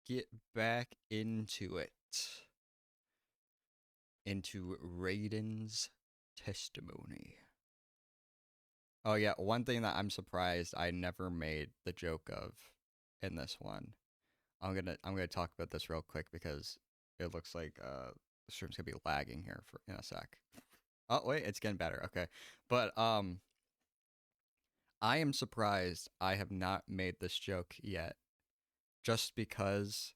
get back into it. Into Raiden's testimony. Oh yeah, one thing that I'm surprised I never made the joke of in this one. I'm gonna talk about this real quick because it looks like the stream's gonna be lagging here for in a sec. Oh wait, it's getting better. Okay, but I am surprised I have not made this joke yet, just because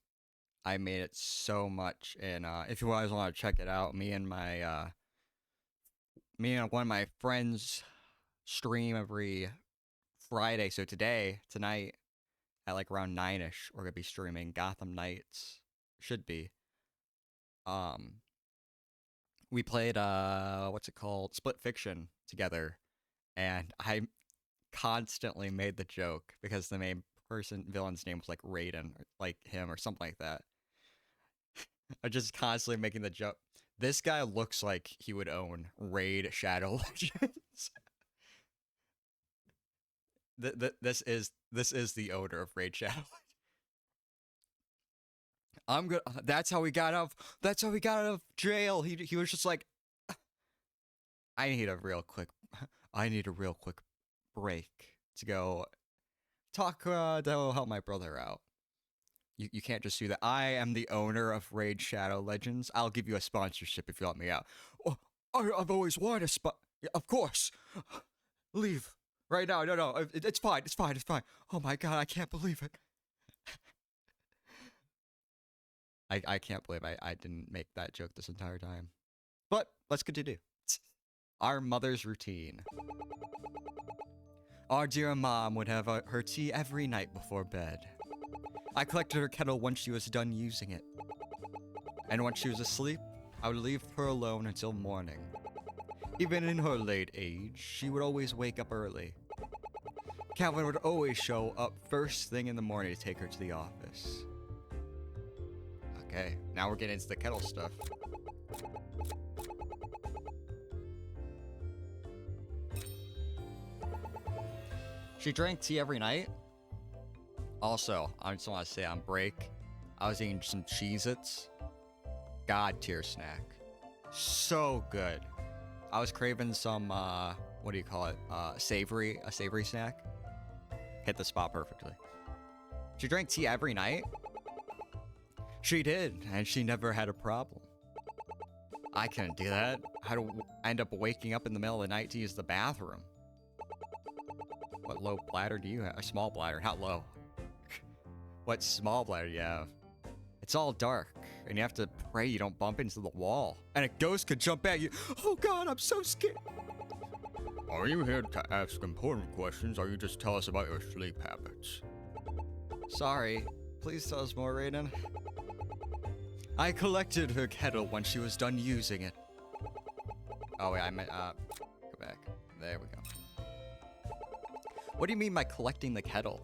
I made it so much. And if you guys want to check it out, me and one of my friends stream every Friday. So tonight at like around 9ish, we're gonna be streaming Gotham Knights. Should be. Um, we played what's it called? Split Fiction together, and I constantly made the joke because the main villain's name was like Raiden, or like him, or something like that. I'm just constantly making the joke. This guy looks like he would own Raid Shadow Legends. This is the owner of Raid Shadow. I'm good. That's how we got out. That's how we got out of jail. He was just like, I need a real quick. I need a real quick break to go talk to help my brother out. You can't just do that. I am the owner of Raid Shadow Legends. I'll give you a sponsorship if you help me out. Oh, I've always wanted a spot. Yeah, of course. Leave right now. No. It's fine. It's fine. It's fine. Oh my god, I can't believe it. I can't believe I didn't make that joke this entire time. But let's continue. Our mother's routine. Our dear mom would have her tea every night before bed. I collected her kettle once she was done using it. And once she was asleep, I would leave her alone until morning. Even in her late age, she would always wake up early. Calvin would always show up first thing in the morning to take her to the office. Okay, now we're getting into the kettle stuff. She drank tea every night. Also, I just want to say on break, I was eating some Cheez-Its. God tier snack. So good. I was craving some, what do you call it? A savory snack. Hit the spot perfectly. She drank tea every night. She did, and she never had a problem. I couldn't do that. I'd end up waking up in the middle of the night to use the bathroom. What low bladder do you have? A small bladder, not low. What small bladder do you have? It's all dark, and you have to pray you don't bump into the wall. And a ghost could jump at you. Oh god, I'm so scared. Are you here to ask important questions, or you just tell us about your sleep habits? Sorry. Please tell us more, Raiden. I collected her kettle when she was done using it. Oh wait, I meant, go back. There we go. What do you mean by collecting the kettle?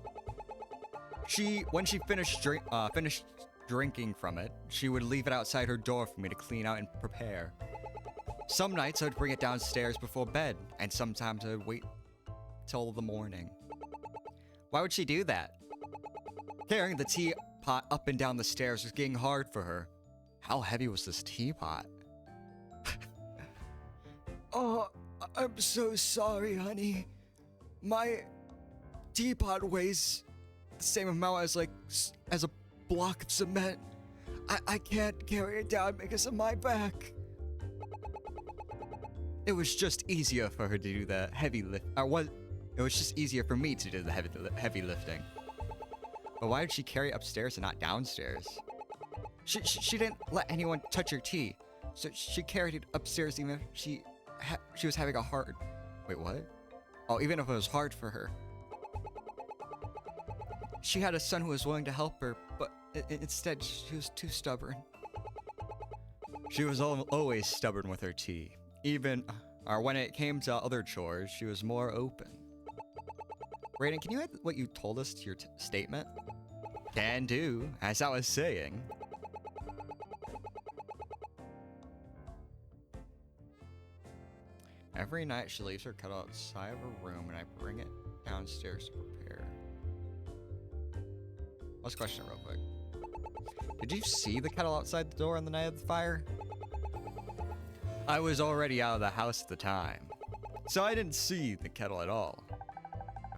When she finished drinking from it, she would leave it outside her door for me to clean out and prepare. Some nights I would bring it downstairs before bed, and sometimes I would wait till the morning. Why would she do that? Carrying the teapot up and down the stairs was getting hard for her. How heavy was this teapot? Oh, I'm so sorry, honey. My teapot weighs the same amount as a block of cement. I can't carry it down because of my back. It was just easier for her to do the heavy lift. It was just easier for me to do the heavy lifting. But why did she carry it upstairs and not downstairs? She didn't let anyone touch her tea, so she carried it upstairs even if she was having a hard. Wait, what? Oh, even if it was hard for her. She had a son who was willing to help her, but instead she was too stubborn. She was always stubborn with her tea. Or when it came to other chores, she was more open. Raiden, can you add what you told us to your statement? Can do, as I was saying. Every night she leaves her kettle outside of her room and I bring it downstairs to prepare. Let's question it real quick. Did you see the kettle outside the door on the night of the fire? I was already out of the house at the time, so I didn't see the kettle at all.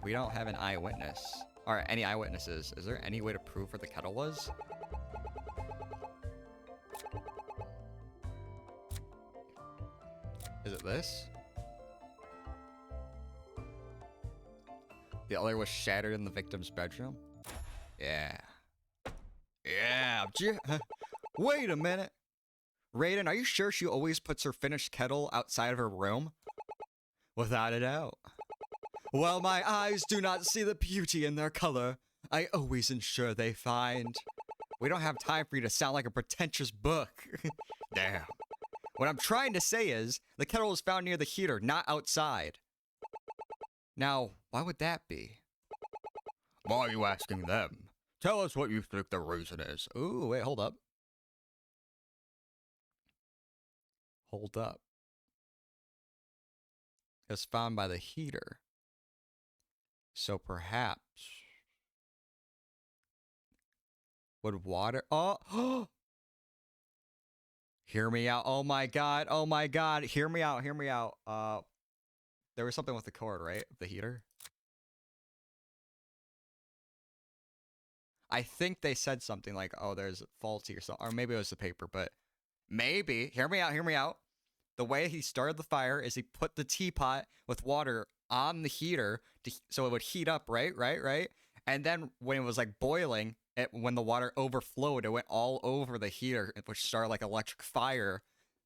We don't have an eyewitness. Or any eyewitnesses. Is there any way to prove where the kettle was? Is it this? The other was shattered in the victim's bedroom? Yeah. Yeah. Wait a minute. Raiden, are you sure she always puts her finished kettle outside of her room? Without a doubt. While my eyes do not see the beauty in their color, I always ensure they find. We don't have time for you to sound like a pretentious book. Damn. What I'm trying to say is, the kettle was found near the heater, not outside. Now, why would that be? Why are you asking them? Tell us what you think the reason is. Ooh, wait, hold up. Hold up. It was found by the heater. So perhaps... would water... Oh! Hear me out. Oh my god. Oh my god. Hear me out. Hear me out. There was something with the cord, right? The heater? I think they said something like, oh, there's faulty or something. Or maybe it was the paper, but... Maybe. Hear me out. Hear me out. The way he started the fire is he put the teapot with water on the heater so it would heat up, right? And then when it was like boiling, when the water overflowed, it went all over the heater, which started like electric fire.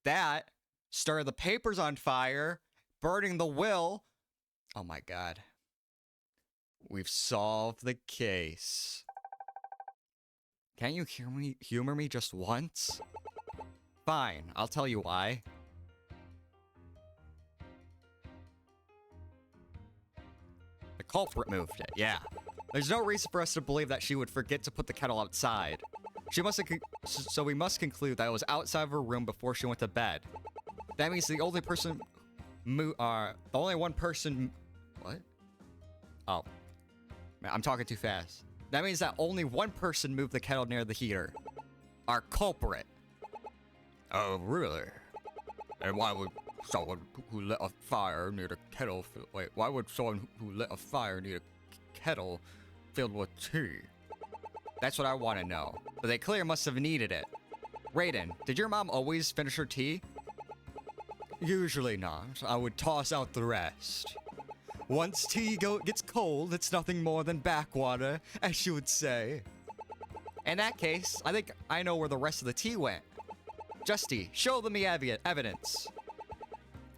That started the papers on fire, burning the will. Oh my god. We've solved the case. Can't you humor me just once? Fine, I'll tell you why. The culprit moved it, yeah. There's no reason for us to believe that she would forget to put the kettle outside. So we must conclude that it was outside of her room before she went to bed. That means the only person... the only one person... What? Oh. Man, I'm talking too fast. That means that only one person moved the kettle near the heater. Our culprit. Oh, really? And why would someone who lit a fire near the kettle... Wait, why would someone who lit a fire near a kettle filled with tea? That's what I want to know. But they clearly must have needed it. Raiden, did your mom always finish her tea? Usually not. I would toss out the rest. Once tea gets cold, it's nothing more than backwater, as she would say. In that case, I think I know where the rest of the tea went. Justy, show them the evidence.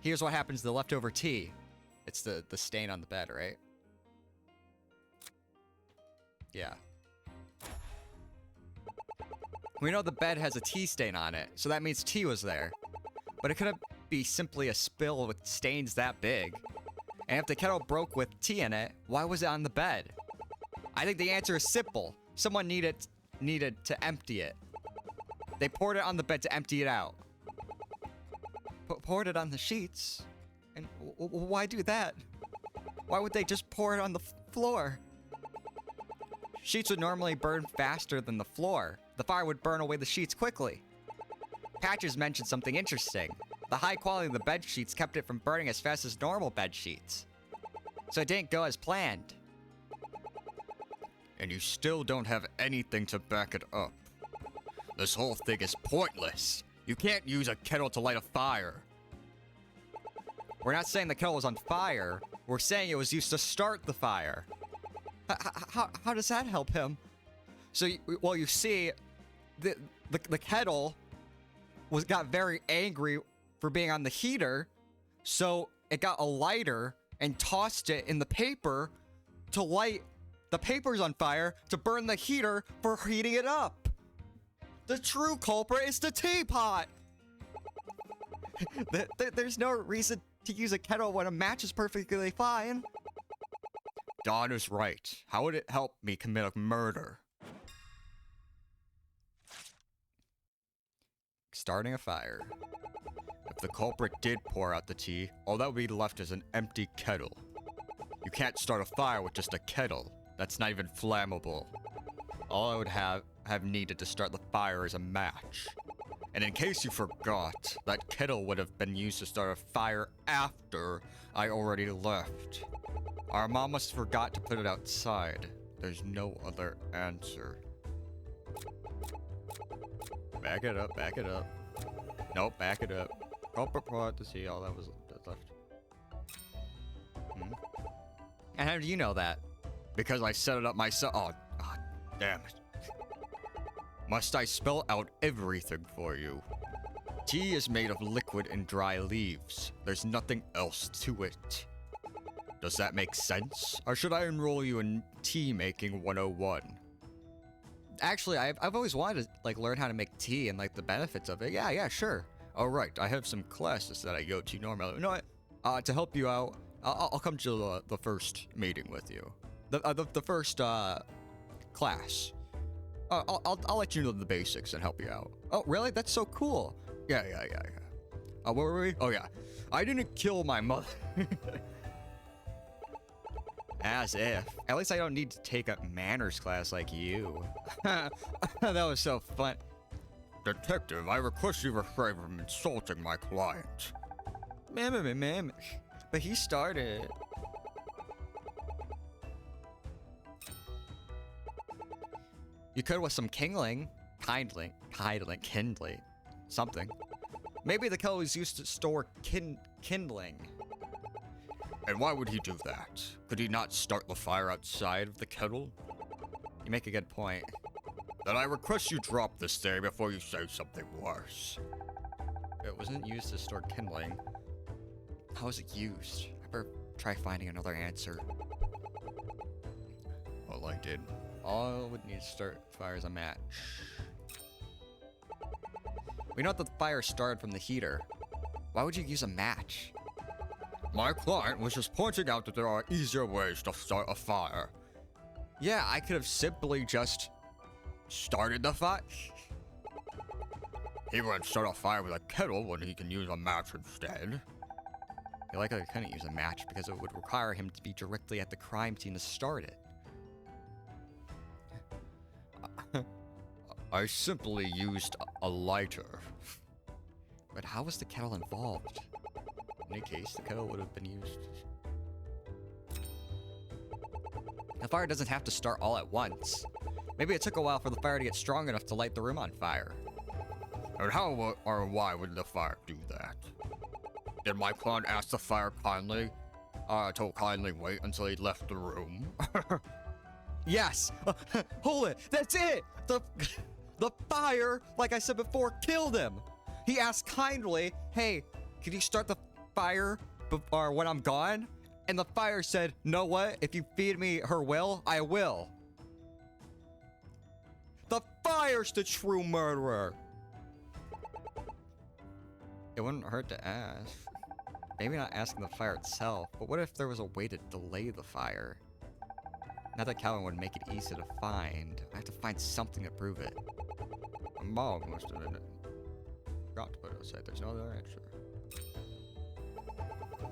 Here's what happens to the leftover tea. It's the stain on the bed, right? Yeah. We know the bed has a tea stain on it, so that means tea was there. But it couldn't be simply a spill with stains that big. And if the kettle broke with tea in it, why was it on the bed? I think the answer is simple. Someone needed to empty it. They poured it on the bed to empty it out. Poured it on the sheets? And why do that? Why would they just pour it on the floor? Sheets would normally burn faster than the floor. The fire would burn away the sheets quickly. Patches mentioned something interesting. The high quality of the bed sheets kept it from burning as fast as normal bed sheets. So it didn't go as planned. And you still don't have anything to back it up. This whole thing is pointless. You can't use a kettle to light a fire. We're not saying the kettle was on fire. We're saying it was used to start the fire. How does that help him? So, well, you see, the kettle got very angry for being on the heater, so it got a lighter and tossed it in the paper to light the papers on fire to burn the heater for heating it up. The true culprit is the teapot. There's no reason to use a kettle when a match is perfectly fine. Dawn is right. How would it help me commit a murder? Starting a fire. If the culprit did pour out the tea, all that would be left is an empty kettle. You can't start a fire with just a kettle. That's not even flammable. All I would have have needed to start the fire is a match. And in case you forgot, that kettle would have been used to start a fire after I already left. Our mom must have forgot to put it outside. There's no other answer. Back it up, back it up. Nope, back it up. Culprit plot to see all that was left. And how do you know that? Because I set it up myself. Oh, damn it. Must I spell out everything for you? Tea is made of liquid and dry leaves. There's nothing else to it. Does that make sense? Or should I enroll you in tea making 101? Actually, I've always wanted to like learn how to make tea and like the benefits of it. Yeah, sure. All right, I have some classes that I go to normally. No, to help you out, I'll come to the first meeting with you. The first class. I'll let you know the basics and help you out. Oh, really? That's so cool. Yeah. Where were we? Oh, yeah. I didn't kill my mother. As if. At least I don't need to take a manners class like you. That was so fun. Detective, I request you refrain from insulting my client. Ma'am. But he started. You could with some kindling, something. Maybe the kettle was used to store kindling. And why would he do that? Could he not start the fire outside of the kettle? You make a good point. Then I request you drop this theory before you say something worse. It wasn't used to store kindling. How was it used? I better try finding another answer. Well, I did. All would need to start fire is a match. We know that the fire started from the heater. Why would you use a match? My client was just pointing out that there are easier ways to start a fire. Yeah, I could have simply just started the fire. He wouldn't start a fire with a kettle when he can use a match instead. I like how he couldn't use a match because it would require him to be directly at the crime scene to start it. I simply used a lighter. But how was the kettle involved? In any case, the kettle would have been used. The fire doesn't have to start all at once. Maybe it took a while for the fire to get strong enough to light the room on fire. And how or why would the fire do that? Did my client ask the fire kindly to kindly wait until he left the room? Yes! Hold it! That's it! The fire, like I said before, killed him! He asked kindly, hey, could you start the fire when I'm gone? And the fire said, know what? If you feed me her will, I will. The fire's the true murderer! It wouldn't hurt to ask. Maybe not asking the fire itself, but what if there was a way to delay the fire? Not that Calvin would make it easy to find. I have to find something to prove it. A mom must have been it. Forgot to put it aside. There's no other answer.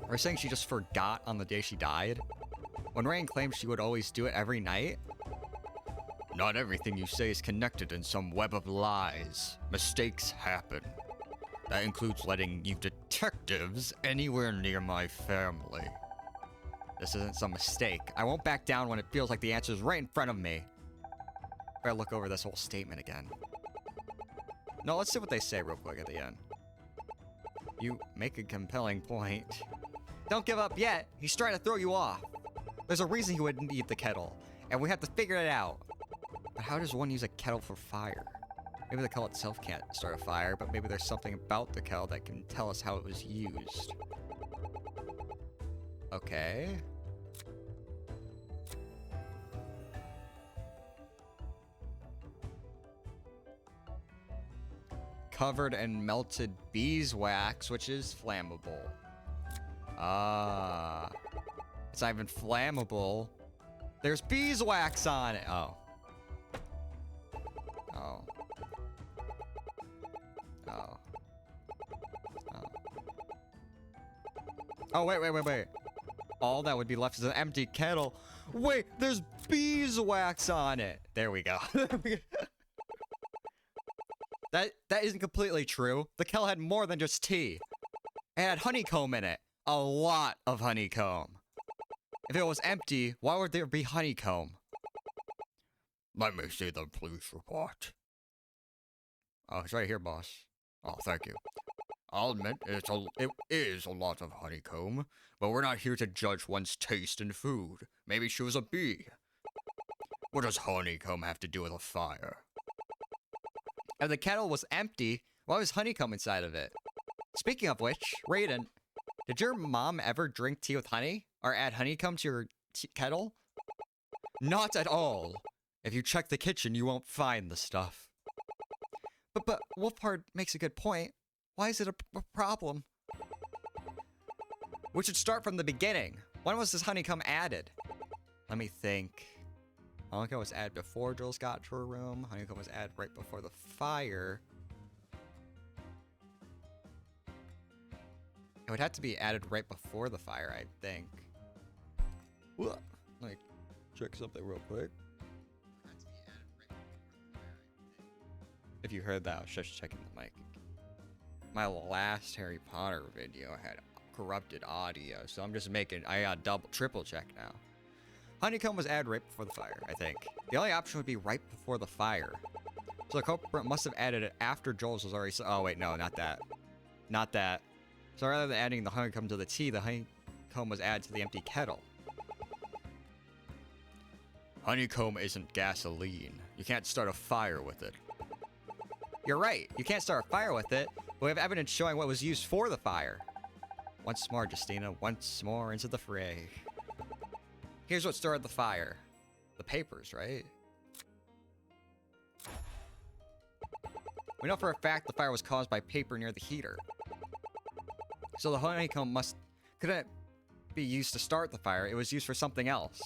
Are you saying she just forgot on the day she died? When Rain claimed she would always do it every night? Not everything you say is connected in some web of lies. Mistakes happen. That includes letting you detectives anywhere near my family. This isn't some mistake. I won't back down when it feels like the answer is right in front of me. Better look over this whole statement again. No, let's see what they say real quick at the end. You make a compelling point. Don't give up yet. He's trying to throw you off. There's a reason he wouldn't need the kettle, and we have to figure it out. But how does one use a kettle for fire? Maybe the kettle itself can't start a fire, but maybe there's something about the kettle that can tell us how it was used. Okay. Covered in melted beeswax, which is flammable. Ah. It's not even flammable. There's beeswax on it. Oh. Oh. Oh. Oh. Oh, wait. All that would be left is an empty kettle. Wait, there's beeswax on it. There we go. That isn't completely true. The kettle had more than just tea. It had honeycomb in it. A lot of honeycomb. If it was empty, why would there be honeycomb? Let me see the police report. Oh, it's right here, boss. Oh, thank you. I'll admit it is a lot of honeycomb, but we're not here to judge one's taste in food. Maybe she was a bee. What does honeycomb have to do with a fire? If the kettle was empty, why was honeycomb inside of it? Speaking of which, Raiden, did your mom ever drink tea with honey? Or add honeycomb to your kettle? Not at all. If you check the kitchen, you won't find the stuff. But Wolfhard makes a good point. Why is it a problem? We should start from the beginning. When was this honeycomb added? Let me think. Honeycomb was added before Jules got to her room. Honeycomb was added right before the fire. It would have to be added right before the fire, I think. Let me check something real quick. If you heard that, I was just checking the mic. My last Harry Potter video had corrupted audio, so I'm just I got triple check now. Honeycomb was added right before the fire, I think. The only option would be right before the fire. So the culprit must have added it after Joel's was already... Oh, wait, no, not that. Not that. So rather than adding the honeycomb to the tea, the honeycomb was added to the empty kettle. Honeycomb isn't gasoline. You can't start a fire with it. You're right. You can't start a fire with it, but we have evidence showing what was used for the fire. Once more, Justina. Once more into the fray. Here's what started the fire. The papers, right? We know for a fact the fire was caused by paper near the heater. So the honeycomb couldn't be used to start the fire. It was used for something else.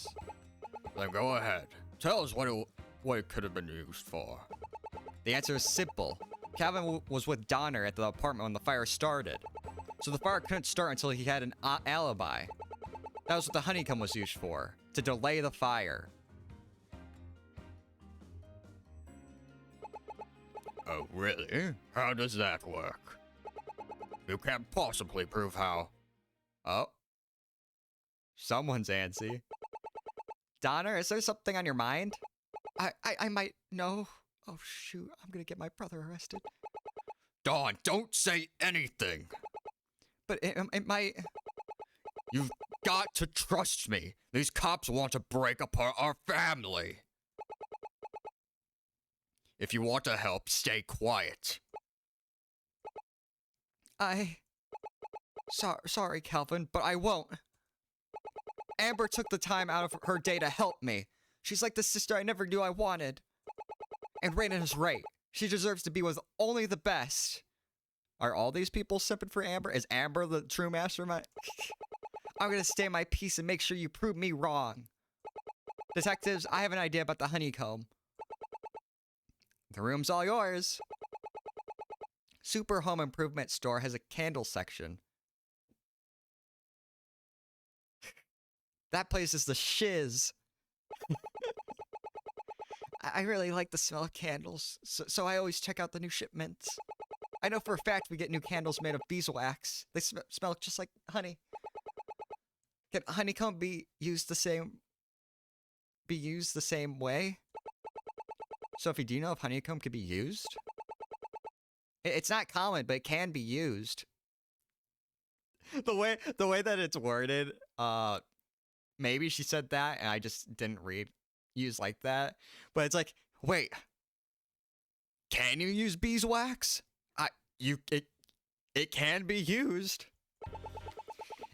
Then go ahead. Tell us what it could have been used for. The answer is simple. Calvin was with Donner at the apartment when the fire started. So the fire couldn't start until he had an alibi. That was what the honeycomb was used for. To delay the fire. Oh, really? How does that work? You can't possibly prove how. Oh. Someone's antsy. Donner, is there something on your mind? I might know. Oh, shoot. I'm gonna get my brother arrested. Dawn, don't say anything. But it might... You've got to trust me. These cops want to break apart our family. If you want to help, stay quiet. Sorry, Calvin, but I won't. Amber took the time out of her day to help me. She's like the sister I never knew I wanted. And Raiden is right. She deserves to be with only the best. Are all these people simping for Amber? Is Amber the true mastermind? I'm gonna stay my peace and make sure you prove me wrong. Detectives, I have an idea about the honeycomb. The room's all yours. Super Home Improvement Store has a candle section. That place is the shiz. I really like the smell of candles, so I always check out the new shipments. I know for a fact we get new candles made of beeswax. They smell just like honey. Can honeycomb be used the same way? Sophie, do you know if honeycomb could be used? It's not common, but it can be used. The way that it's worded, maybe she said that and I just didn't use like that. But it's like, wait, can you use beeswax? It can be used.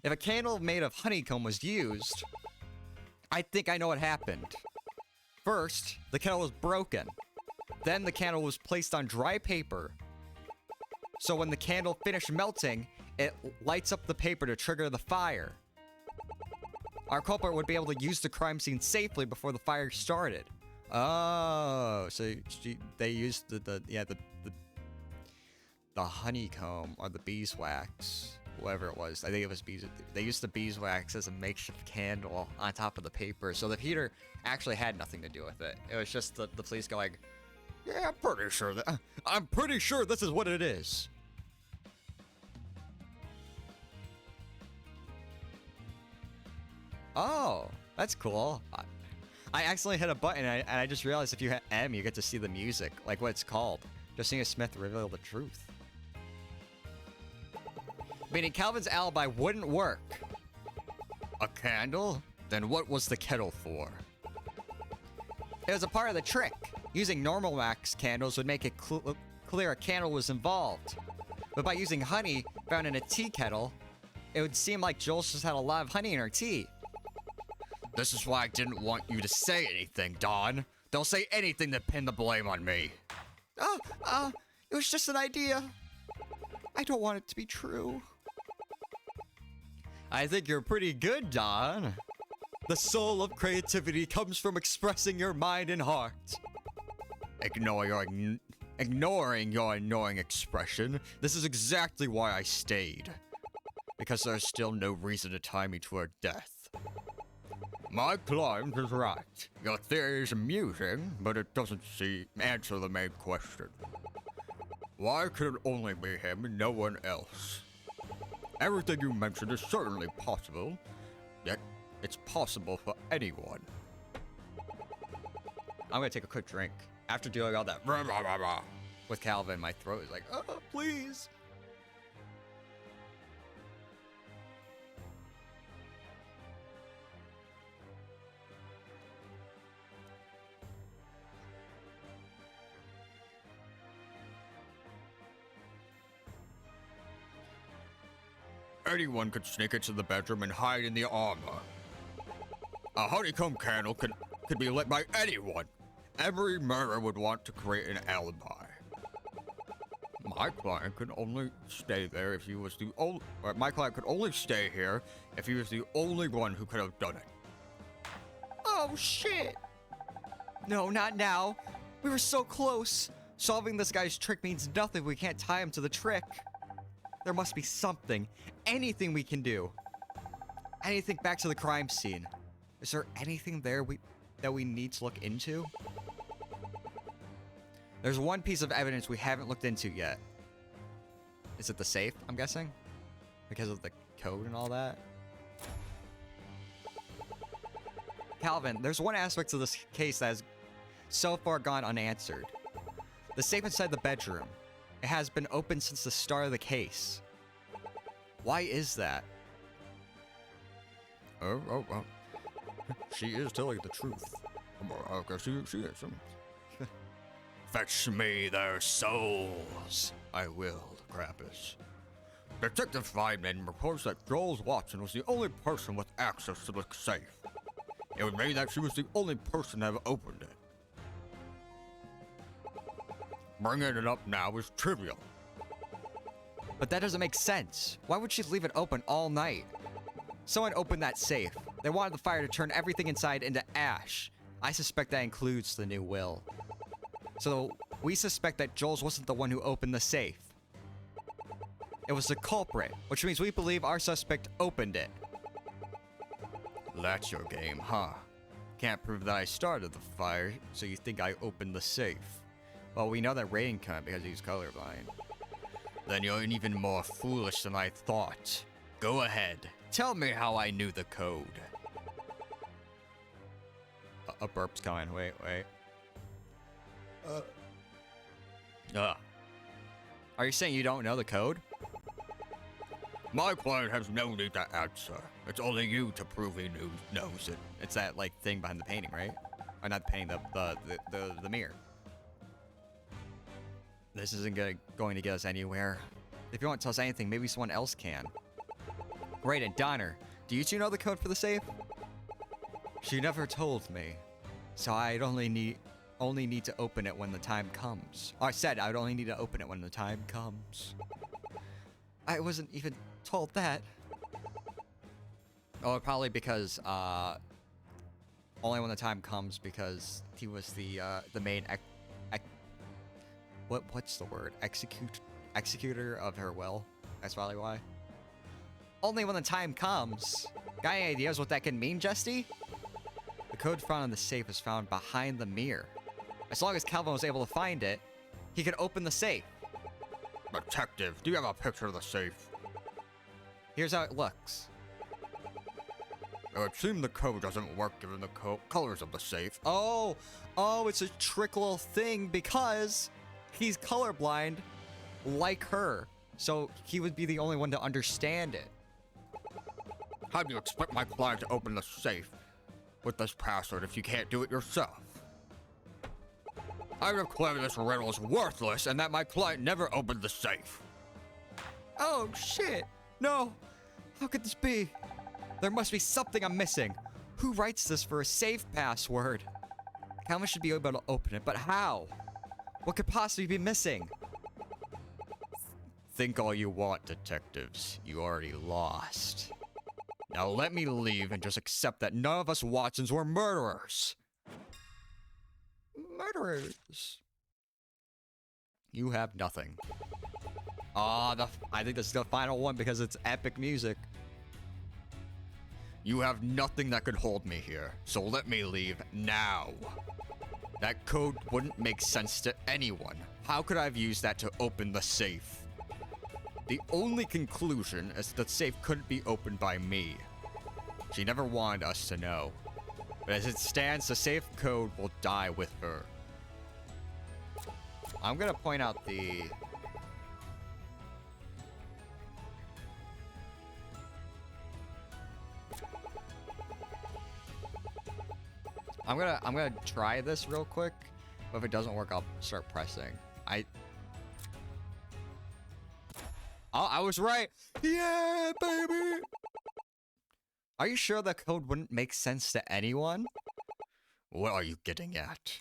If a candle made of honeycomb was used, I think I know what happened. First, the kettle was broken. Then the candle was placed on dry paper. So when the candle finished melting, it lights up the paper to trigger the fire. Our culprit would be able to use the crime scene safely before the fire started. Oh, so they used the honeycomb or the beeswax, whatever it was. I think it was they used the beeswax as a makeshift candle on top of the paper. So the heater actually had nothing to do with it. It was just the police going, Yeah, I'm pretty sure this is what it is. Oh, that's cool. I accidentally hit a button and I just realized if you hit M, you get to see the music, like what it's called. Josiah Smith revealed the truth. Meaning Calvin's alibi wouldn't work. A candle? Then what was the kettle for? It was a part of the trick. Using normal wax candles would make it clear a candle was involved. But by using honey found in a tea kettle, it would seem like Jules just had a lot of honey in her tea. This is why I didn't want you to say anything, Dawn. They'll say anything to pin the blame on me. It was just an idea. I don't want it to be true. I think you're pretty good, Dawn. The soul of creativity comes from expressing your mind and heart. Ignoring your annoying expression, this is exactly why I stayed. Because there's still no reason to tie me to her death. My client is right. Your theory is amusing, but it doesn't answer the main question. Why could it only be him and no one else? Everything you mentioned is certainly possible, yet it's possible for anyone. I'm gonna take a quick drink. After doing all that rah, rah, rah, rah, with Calvin, my throat is like, oh, please. Anyone could sneak into the bedroom and hide in the armor. A honeycomb candle could be lit by anyone. Every murderer would want to create an alibi. My client could only stay there if he was the only. My client could only stay here if he was the only one who could have done it. Oh shit! No, not now. We were so close. Solving this guy's trick means nothing if we can't tie him to the trick. There must be something, anything we can do. Anything back to the crime scene. Is there anything there that we need to look into? There's one piece of evidence we haven't looked into yet. Is it the safe, I'm guessing? Because of the code and all that? Calvin, there's one aspect of this case that has so far gone unanswered. The safe inside the bedroom. It has been open since the start of the case. Why is that? Oh. She is telling the truth. Okay, she is. Fetch me their souls. I will, Krampus. Detective Feynman reports that Jules Watson was the only person with access to the safe. It would mean that she was the only person to have opened it. Bringing it up now is trivial. But that doesn't make sense. Why would she leave it open all night? Someone opened that safe. They wanted the fire to turn everything inside into ash. I suspect that includes the new will. So we suspect that Jules wasn't the one who opened the safe. It was the culprit, which means we believe our suspect opened it. That's your game, huh? Can't prove that I started the fire, so you think I opened the safe. Well, we know that Rain can't because he's colorblind. Then you're even more foolish than I thought. Go ahead. Tell me how I knew the code. A burp's coming. Wait. Are you saying you don't know the code? My client has no need to answer. It's only you to prove he knows it. It's that, like, thing behind the painting, right? Or not the painting, the mirror. This isn't going to get us anywhere. If you won't tell us anything, maybe someone else can. Right, and Donner, do you two know the code for the safe? She never told me, so I'd only need to open it when the time comes. Or I said I'd only need to open it when the time comes. I wasn't even told that. Oh, probably because only when the time comes because he was the main what's the word? Executor of her will. That's probably why. Only when the time comes. Got any ideas what that can mean, Justy? The code found in the safe is found behind the mirror. As long as Calvin was able to find it, he could open the safe. Detective, do you have a picture of the safe? Here's how it looks. It would seem the code doesn't work given the colors of the safe. Oh, it's a trick little thing because he's colorblind like her. So he would be the only one to understand it. How do you expect my client to open the safe with this password if you can't do it yourself? I declare this riddle is worthless and that my client never opened the safe. Oh, shit. No. How could this be? There must be something I'm missing. Who writes this for a safe password? Calvin should be able to open it, but how? What could possibly be missing? Think all you want, detectives. You already lost. Now let me leave and just accept that none of us Watsons were murderers. Murderers. You have nothing. I think this is the final one because it's epic music. You have nothing that could hold me here, so let me leave now. That code wouldn't make sense to anyone. How could I have used that to open the safe? The only conclusion is that the safe couldn't be opened by me. She never wanted us to know. But as it stands, the safe code will die with her. I'm gonna point out the... I'm gonna try this real quick, but if it doesn't work, I'll start pressing. I was right. Yeah, baby. Are you sure the code wouldn't make sense to anyone? What are you getting at?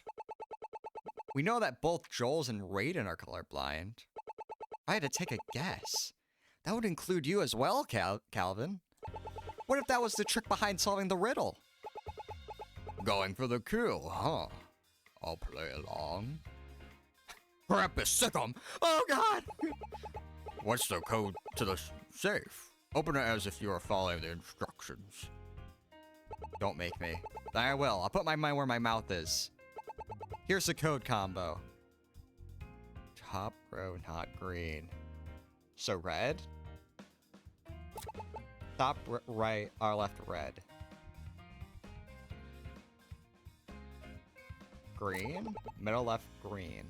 We know that both Joel's and Raiden are colorblind. If I had to take a guess, that would include you as well, Calvin. What if that was the trick behind solving the riddle? Going for the kill, huh? I'll play along. Crap is sick 'em! Oh god! What's the code to the safe? Open it as if you are following the instructions. Don't make me. I will. I'll put my mind where my mouth is. Here's the code combo. Top row, not green. So red? Top right, or left red. Green? Middle left green.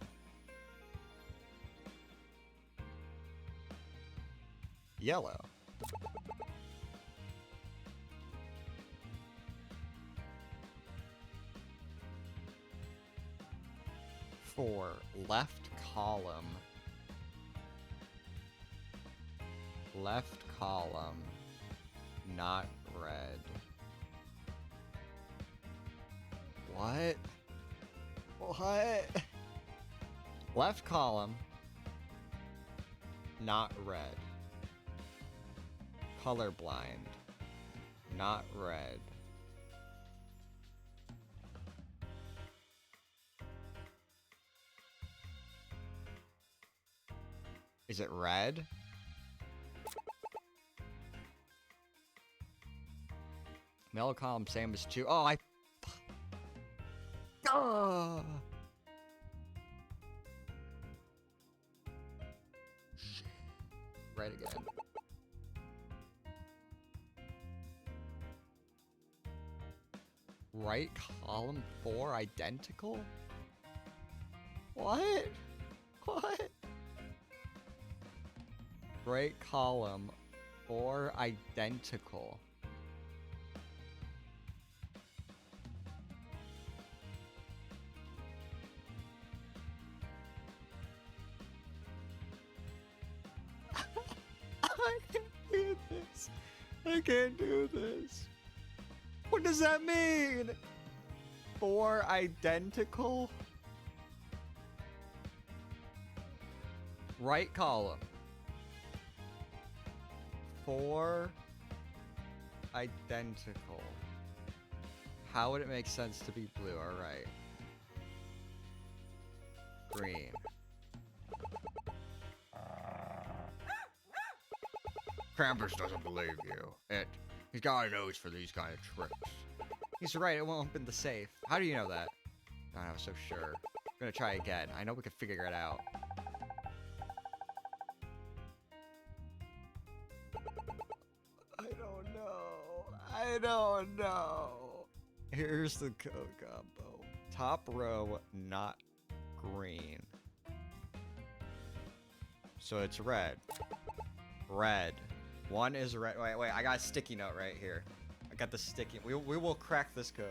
Yellow. For left column. Left column. Not red. What? What? Left column. Not red. Colorblind. Not red. Is it red? Middle column, same as 2. Oh, oh. Shit. Red again. Right column 4 identical? What? What? Right column 4 identical. I can't do this. I can't do this. What does that mean? 4 identical? Right column. 4 identical. How would it make sense to be blue? Alright. Green. Krampus doesn't believe you. He's got a nose for these kind of tricks. He's right, it won't open the safe. How do you know that? I was so sure. gonna try again. I know we can figure it out. I don't know. I don't know. Here's the code combo. Top row, not green. So it's red. Red. One is red. Wait, I got a sticky note right here. I got the sticky. We will crack this code.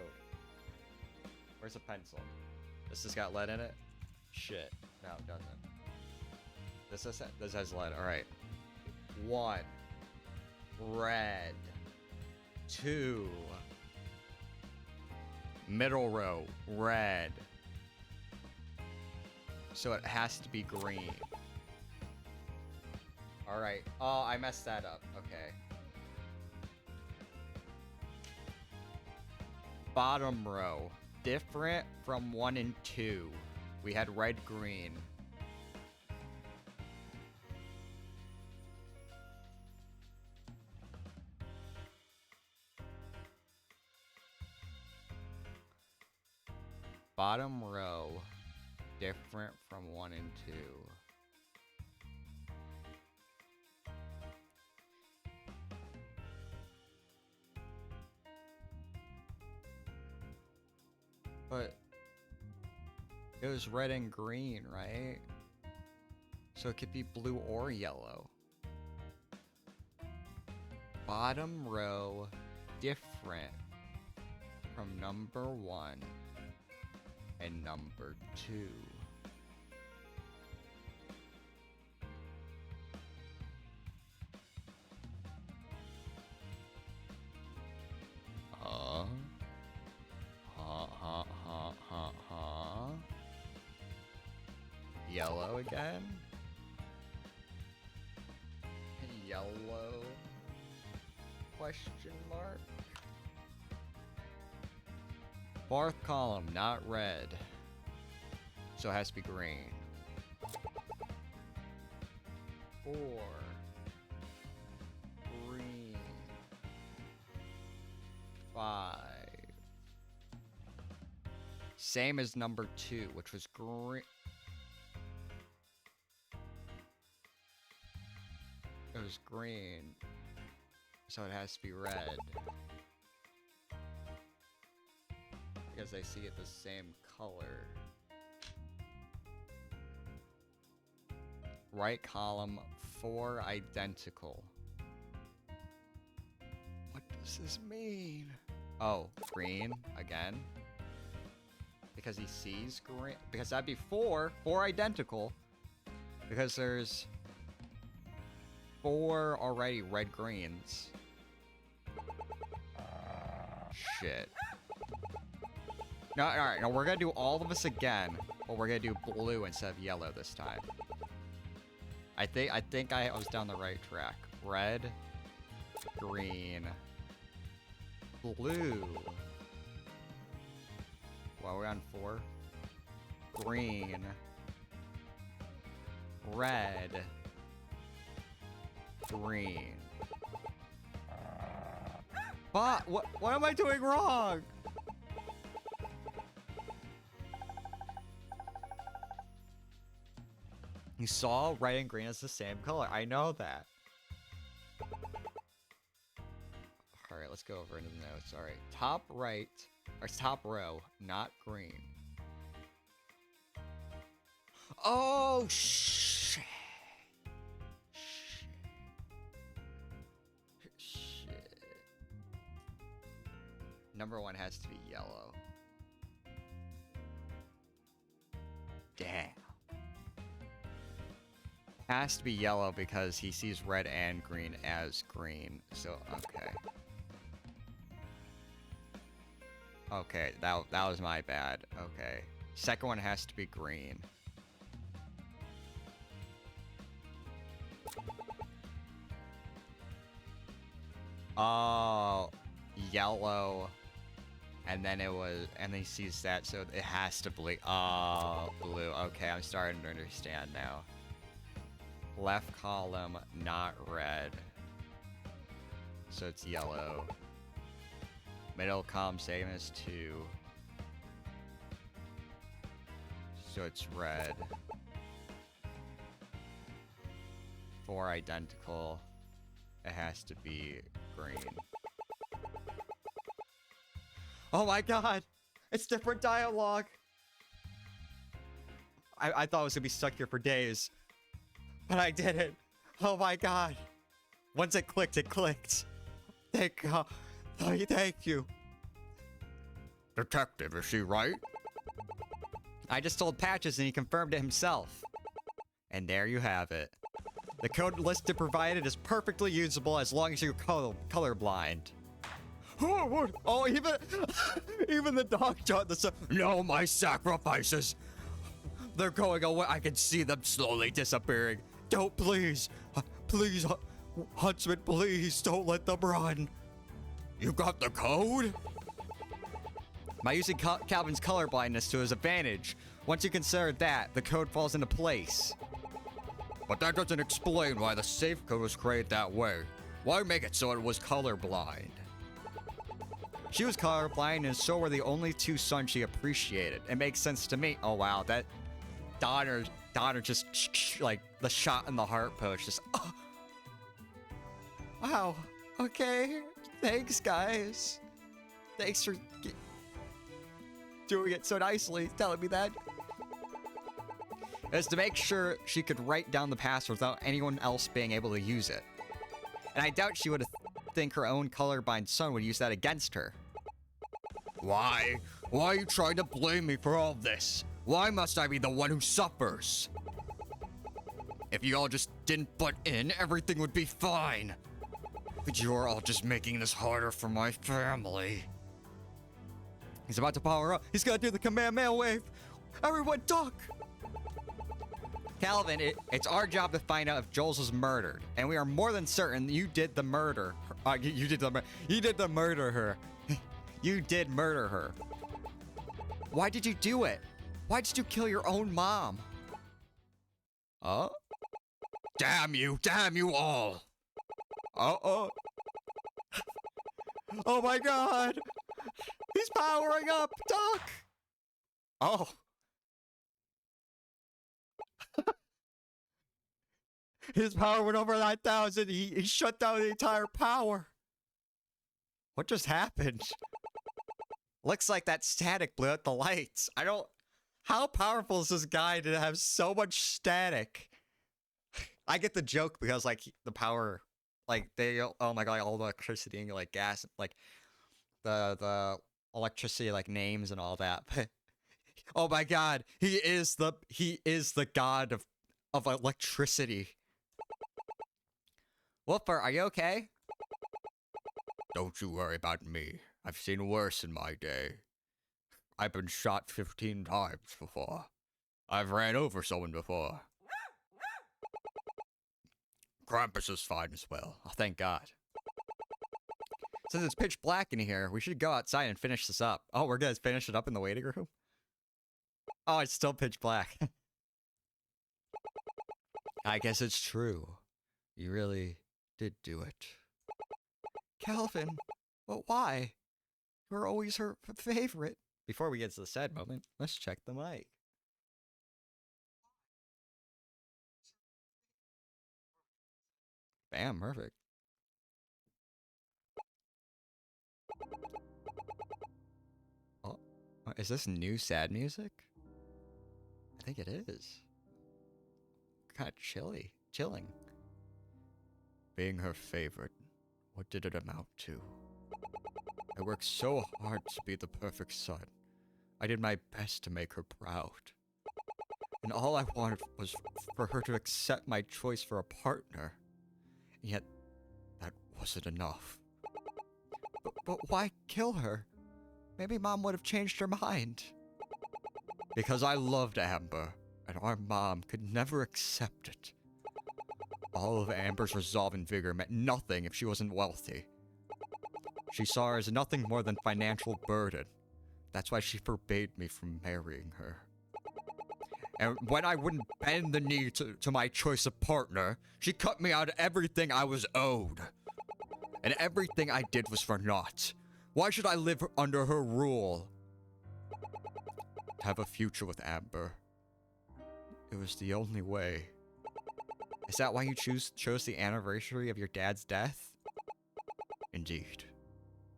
Where's the pencil? This has got lead in it? Shit. No, it doesn't. This has lead. Alright. 1. Red. 2. Middle row. Red. So it has to be green. Alright. Oh, I messed that up. Okay. Bottom row. Different from 1 and 2. We had red, green. Bottom row. Different from 1 and 2. But it was red and green, right? So it could be blue or yellow. Bottom row, different from number 1 and number 2. Yellow again? Yellow? Question mark? Fourth column, not red. So it has to be green. 4. Green. 5. Same as number 2, which was green. It was green, so it has to be red. Because I see it the same color. Right column, 4 identical. What does this mean? Oh, green again? Because he sees green? Because that'd be 4 identical. Because there's 4 already red greens. Shit. No, alright, no, we're gonna do all of this again, but we're gonna do blue instead of yellow this time. I think I was down the right track. Red, green, blue. Well, we're on 4. Green, red, green. But what am I doing wrong? You saw red and green as the same color. I know that. Alright, let's go over into the notes. Alright, top right, or top row, not green. Oh, shit. Shit. Number 1 has to be yellow. Damn. Has to be yellow because he sees red and green as green. So, okay. Okay, that was my bad. Okay. Second one has to be green. Oh, yellow. And then he sees that, so it has to be, oh, blue. Okay, I'm starting to understand now. Left column, not red. So it's yellow. Middle column, same as 2. So it's red. 4 identical. It has to be green. Oh my god! It's different dialogue! I thought I was gonna be stuck here for days. But I didn't. Oh my god. Once it clicked, it clicked. Thank God. Thank you. Detective, is she right? I just told Patches and he confirmed it himself. And there you have it. The code listed provided is perfectly usable as long as you're colorblind. Oh, what? Oh, even even the dog shot the No, my sacrifices. They're going away. I can see them slowly disappearing. Don't, please. Please, Huntsman, please don't let them run. You got the code? By using Calvin's colorblindness to his advantage, once you consider that, the code falls into place. But that doesn't explain why the safe code was created that way. Why make it so it was colorblind? She was colorblind and so were the only 2 sons she appreciated. It makes sense to me. Oh wow, that Donner just like the shot in the heart pose, just oh. Wow, okay. Thanks guys. Thanks for doing it so nicely, telling me that. It was to make sure she could write down the password without anyone else being able to use it. And I doubt she would think her own colorblind son would use that against her. Why? Why are you trying to blame me for all this? Why must I be the one who suffers? If you all just didn't butt in, everything would be fine. But you're all just making this harder for my family. He's about to power up. He's gonna do the command mail wave. Everyone duck! Calvin, it's our job to find out if Jules was murdered, and we are more than certain you did the murder. You did the murder her. You did murder her. Why did you do it? Why did you kill your own mom? Oh? Damn you all! Oh my god! He's powering up! Duck! Oh. His power went over 9,000. He shut down the entire power. What just happened? Looks like that static blew out the lights. How powerful is this guy to have so much static? I get the joke because, like, the power, like, oh my god, all the electricity and, like, gas, like, the electricity, like, names and all that. But, oh my god, he is the god of electricity. Wolfer, are you okay? Don't you worry about me. I've seen worse in my day. I've been shot 15 times before. I've ran over someone before. Krampus is fine as well. Oh, thank God. Since it's pitch black in here, we should go outside and finish this up. Oh, we're gonna finish it up in the waiting room? Oh, it's still pitch black. I guess it's true. You really did do it. Calvin, but why? You were always her favorite. Before we get to the sad moment, let's check the mic. Bam, perfect. Oh, is this new sad music? I think it is. Kind of chilling. Being her favorite, what did it amount to? I worked so hard to be the perfect son. I did my best to make her proud. And all I wanted was for her to accept my choice for a partner. And yet, that wasn't enough. But why kill her? Maybe Mom would have changed her mind. Because I loved Amber, and our mom could never accept it. All of Amber's resolve and vigor meant nothing if she wasn't wealthy. She saw her as nothing more than financial burden. That's why she forbade me from marrying her. And when I wouldn't bend the knee to my choice of partner, she cut me out of everything I was owed. And everything I did was for naught. Why should I live under her rule? To have a future with Amber, it was the only way. Is that why you chose the anniversary of your dad's death? Indeed.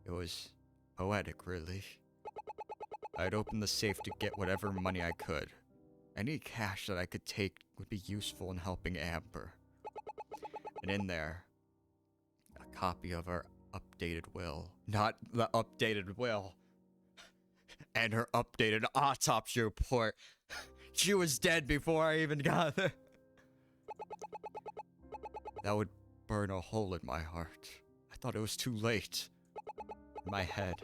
It was poetic, really. I'd open the safe to get whatever money I could. Any cash that I could take would be useful in helping Amber. And in there, a copy of her updated will. Not the updated will. And her updated autopsy report. She was dead before I even got there. That would burn a hole in my heart. I thought it was too late. In my head,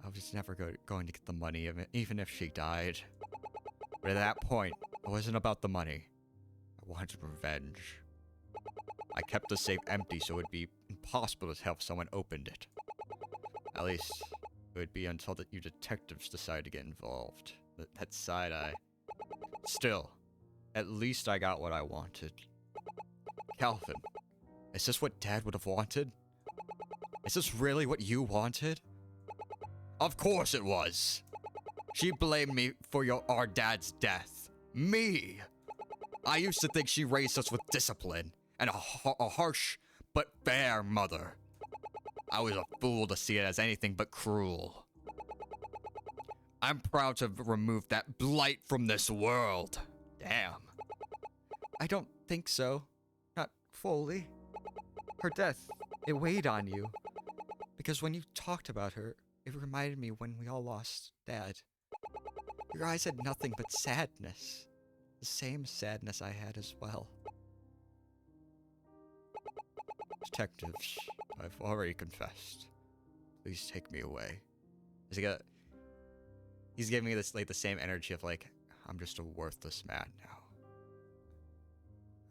I was never going to get the money, even if she died. But at that point, it wasn't about the money. I wanted revenge. I kept the safe empty so it would be impossible to tell if someone opened it. At least, it would be until you detectives decide to get involved. That side eye. Still, at least I got what I wanted. Calvin, is this what Dad would have wanted? Is this really what you wanted? Of course it was. She blamed me for our dad's death. Me! I used to think she raised us with discipline and a harsh but fair mother. I was a fool to see it as anything but cruel. I'm proud to have removed that blight from this world. Damn. I don't think so. Not fully. Her death, it weighed on you. Because when you talked about her, it reminded me when we all lost Dad. Your eyes had nothing but sadness. The same sadness I had as well. Detectives, I've already confessed. Please take me away. He's giving me this, like, the same energy of, like, I'm just a worthless man now.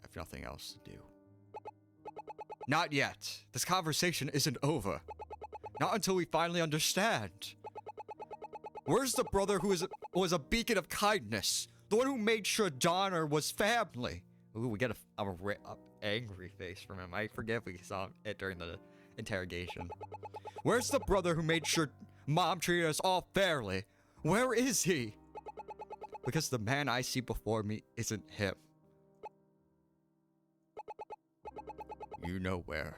I have nothing else to do. Not yet. This conversation isn't over. Not until we finally understand. Where's the brother who was a beacon of kindness? The one who made sure Donner was family. Ooh, we get a angry face from him. I forget we saw it during the interrogation. Where's the brother who made sure Mom treated us all fairly? Where is he? Because the man I see before me isn't him. You know where.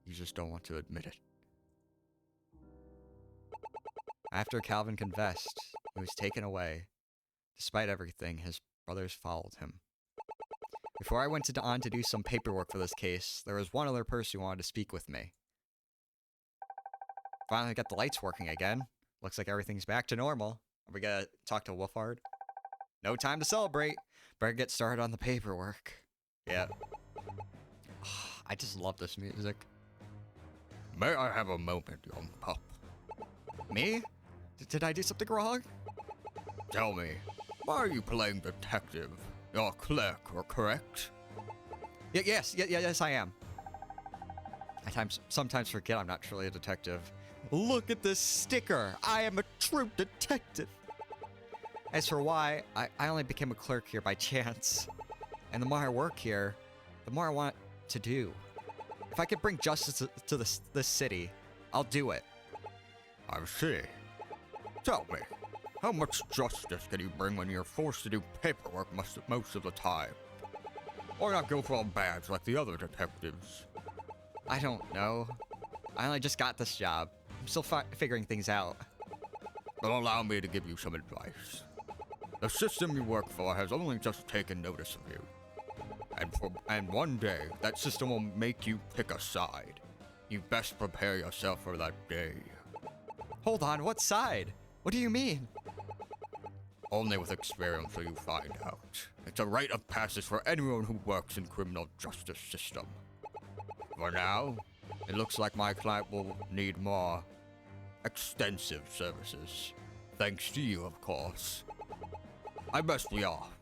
You just don't want to admit it. After Calvin confessed, he was taken away. Despite everything, his brothers followed him. Before I went on to do some paperwork for this case, there was one other person who wanted to speak with me. Finally got the lights working again. Looks like everything's back to normal. Are we gonna talk to Wolfhard? No time to celebrate. Better get started on the paperwork. Yeah. I just love this music. May I have a moment, young pup? Me? Did I do something wrong? Tell me, why are you playing detective? You're a clerk, correct? Yes, I am. I sometimes forget I'm not truly a detective. Look at this sticker! I am a true detective! As for why, I only became a clerk here by chance. And the more I work here, the more I want to do. If I could bring justice to this city, I'll do it. I see. Tell me, how much justice can you bring when you're forced to do paperwork most of the time? Or not go for a badge like the other detectives? I don't know. I only just got this job. I'm still figuring things out. Then allow me to give you some advice. The system you work for has only just taken notice of you. And one day, that system will make you pick a side. You best prepare yourself for that day. Hold on, what side? What do you mean? Only with experience will you find out. It's a rite of passage for anyone who works in criminal justice system. For now, it looks like my client will need more extensive services. Thanks to you, of course. I best be off.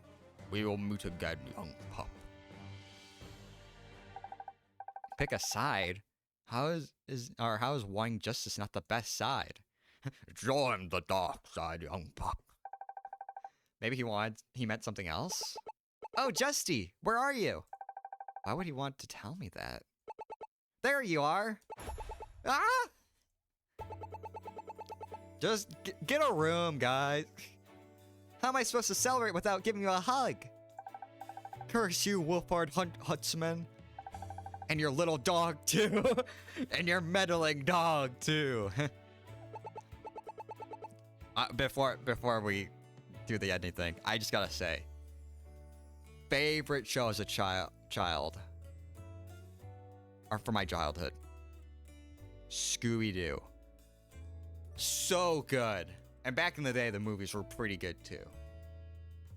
We will meet again, young pup. Pick a side? How is wanting justice not the best side? Join the dark side, young pup. Maybe he meant something else? Oh, Justy, where are you? Why would he want to tell me that? There you are! Ah! Just get a room, guys. How am I supposed to celebrate without giving you a hug? Curse you, Wolfhard Huntsman. And your little dog, too. And your meddling dog, too. Before we do the ending thing, I just gotta say, favorite show as a child, or for my childhood, Scooby-Doo. So good. And back in the day, the movies were pretty good too.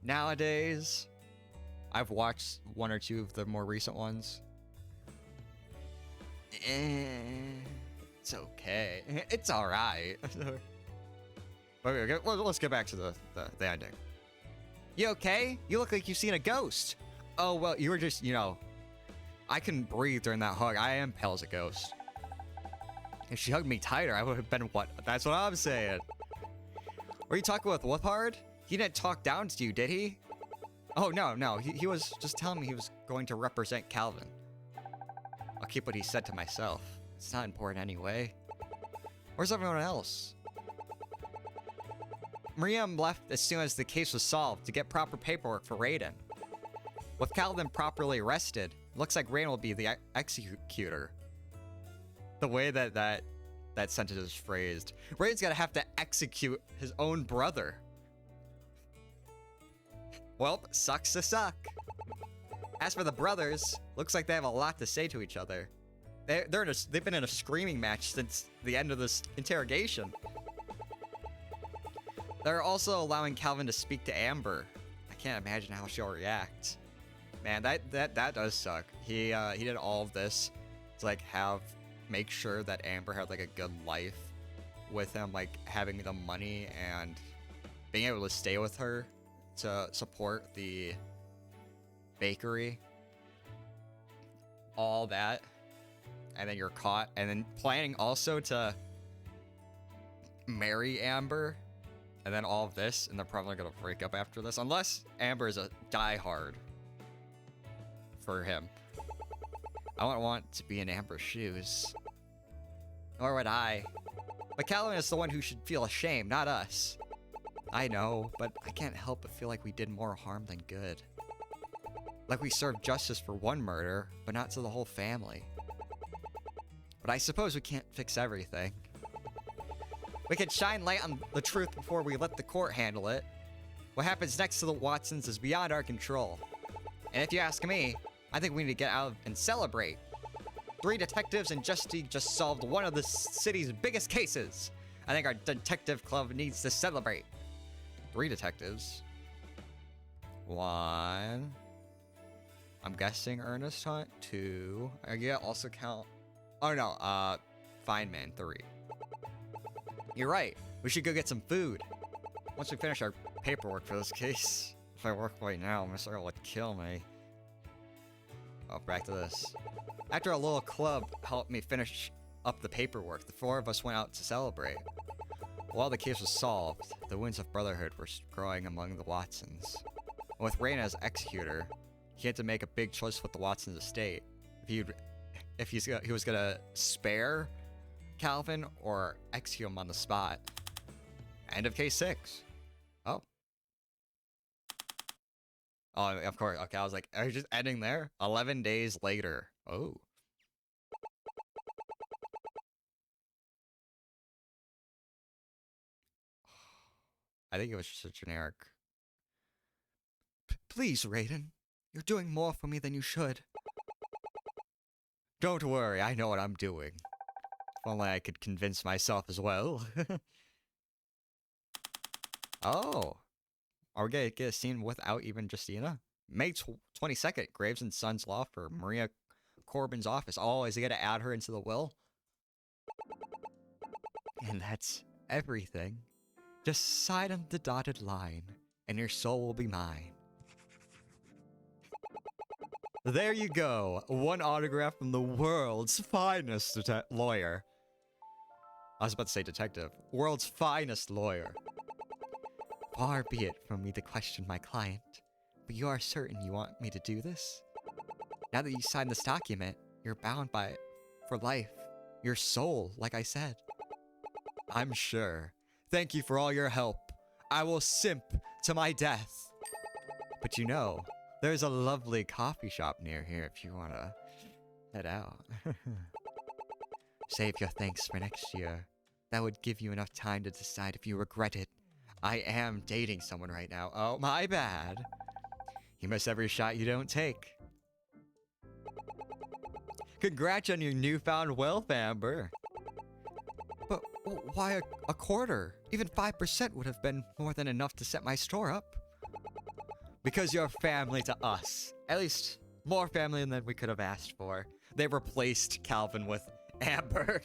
Nowadays, I've watched one or two of the more recent ones. It's okay. It's alright. Okay, let's get back to the ending. You okay? You look like you've seen a ghost. Oh, well, you were just, you know, I couldn't breathe during that hug. I am pale as a ghost. If she hugged me tighter, I would have been what? That's what I'm saying. Were you talking with Wolfhard? He didn't talk down to you, did he? Oh, no. He was just telling me he was going to represent Calvin. I'll keep what he said to myself. It's not important anyway. Where's everyone else? Maria left as soon as the case was solved to get proper paperwork for Raiden. With Calvin properly arrested, it looks like Raiden will be the executor. The way that sentence is phrased, Raiden's gonna have to execute his own brother. Well, sucks to suck. As for the brothers, looks like they have a lot to say to each other. They've been in a screaming match since the end of this interrogation. They're also allowing Calvin to speak to Amber. I can't imagine how she'll react. Man, that does suck. He did all of this to like make sure that Amber had like a good life with him, like having the money and being able to stay with her to support the bakery. All that. And then you're caught. And then planning also to marry Amber. And then all of this, and they're probably gonna break up after this, unless Amber is a diehard for him. I wouldn't want to be in Amber's shoes. Nor would I. But Calvin is the one who should feel ashamed, not us. I know, but I can't help but feel like we did more harm than good. Like we served justice for one murder, but not to the whole family. But I suppose we can't fix everything. We can shine light on the truth before we let the court handle it. What happens next to the Watsons is beyond our control. And if you ask me, I think we need to get out and celebrate. 3 detectives and Justy just solved one of the city's biggest cases. I think our detective club needs to celebrate. 3 detectives. 1. I'm guessing Ernest Hunt. 2. I get also count. Oh no, Feynman. 3. You're right. We should go get some food. Once we finish our paperwork for this case. If I work right now, Miss Earl would kill me. Oh, back to this. After a little club helped me finish up the paperwork, the 4 of us went out to celebrate. While the case was solved, the winds of brotherhood were growing among the Watsons. And with Raina as executor, he had to make a big choice with the Watsons' estate. If he was gonna spare Calvin or execute him on the spot. End of case 6. Oh. Oh, of course. Okay, I was like, are you just ending there? 11 days later. Oh. I think it was just a generic. Please, Raiden. You're doing more for me than you should. Don't worry, I know what I'm doing. If only I could convince myself as well. Oh. Are we gonna get a scene without even Justina? May 22nd, Graves and Sons Law for Maria Corbin's office. Oh, is he gonna add her into the will? And that's everything. Just sign on the dotted line, and your soul will be mine. There you go. One autograph from the world's finest lawyer. I was about to say detective. World's finest lawyer. Far be it from me to question my client, but you are certain you want me to do this? Now that you signed this document, you're bound by it for life. Your soul, like I said. I'm sure. Thank you for all your help. I will simp to my death. But you know, There's a lovely coffee shop near here if you want to head out. Save your thanks for next year. That would give you enough time to decide if you regret it. I am dating someone right now. Oh, my bad. You miss every shot you don't take. Congrats on your newfound wealth, Amber. But why a quarter? Even 5% would have been more than enough to set my store up. Because you're family to us. At least, more family than we could have asked for. They replaced Calvin with Amber.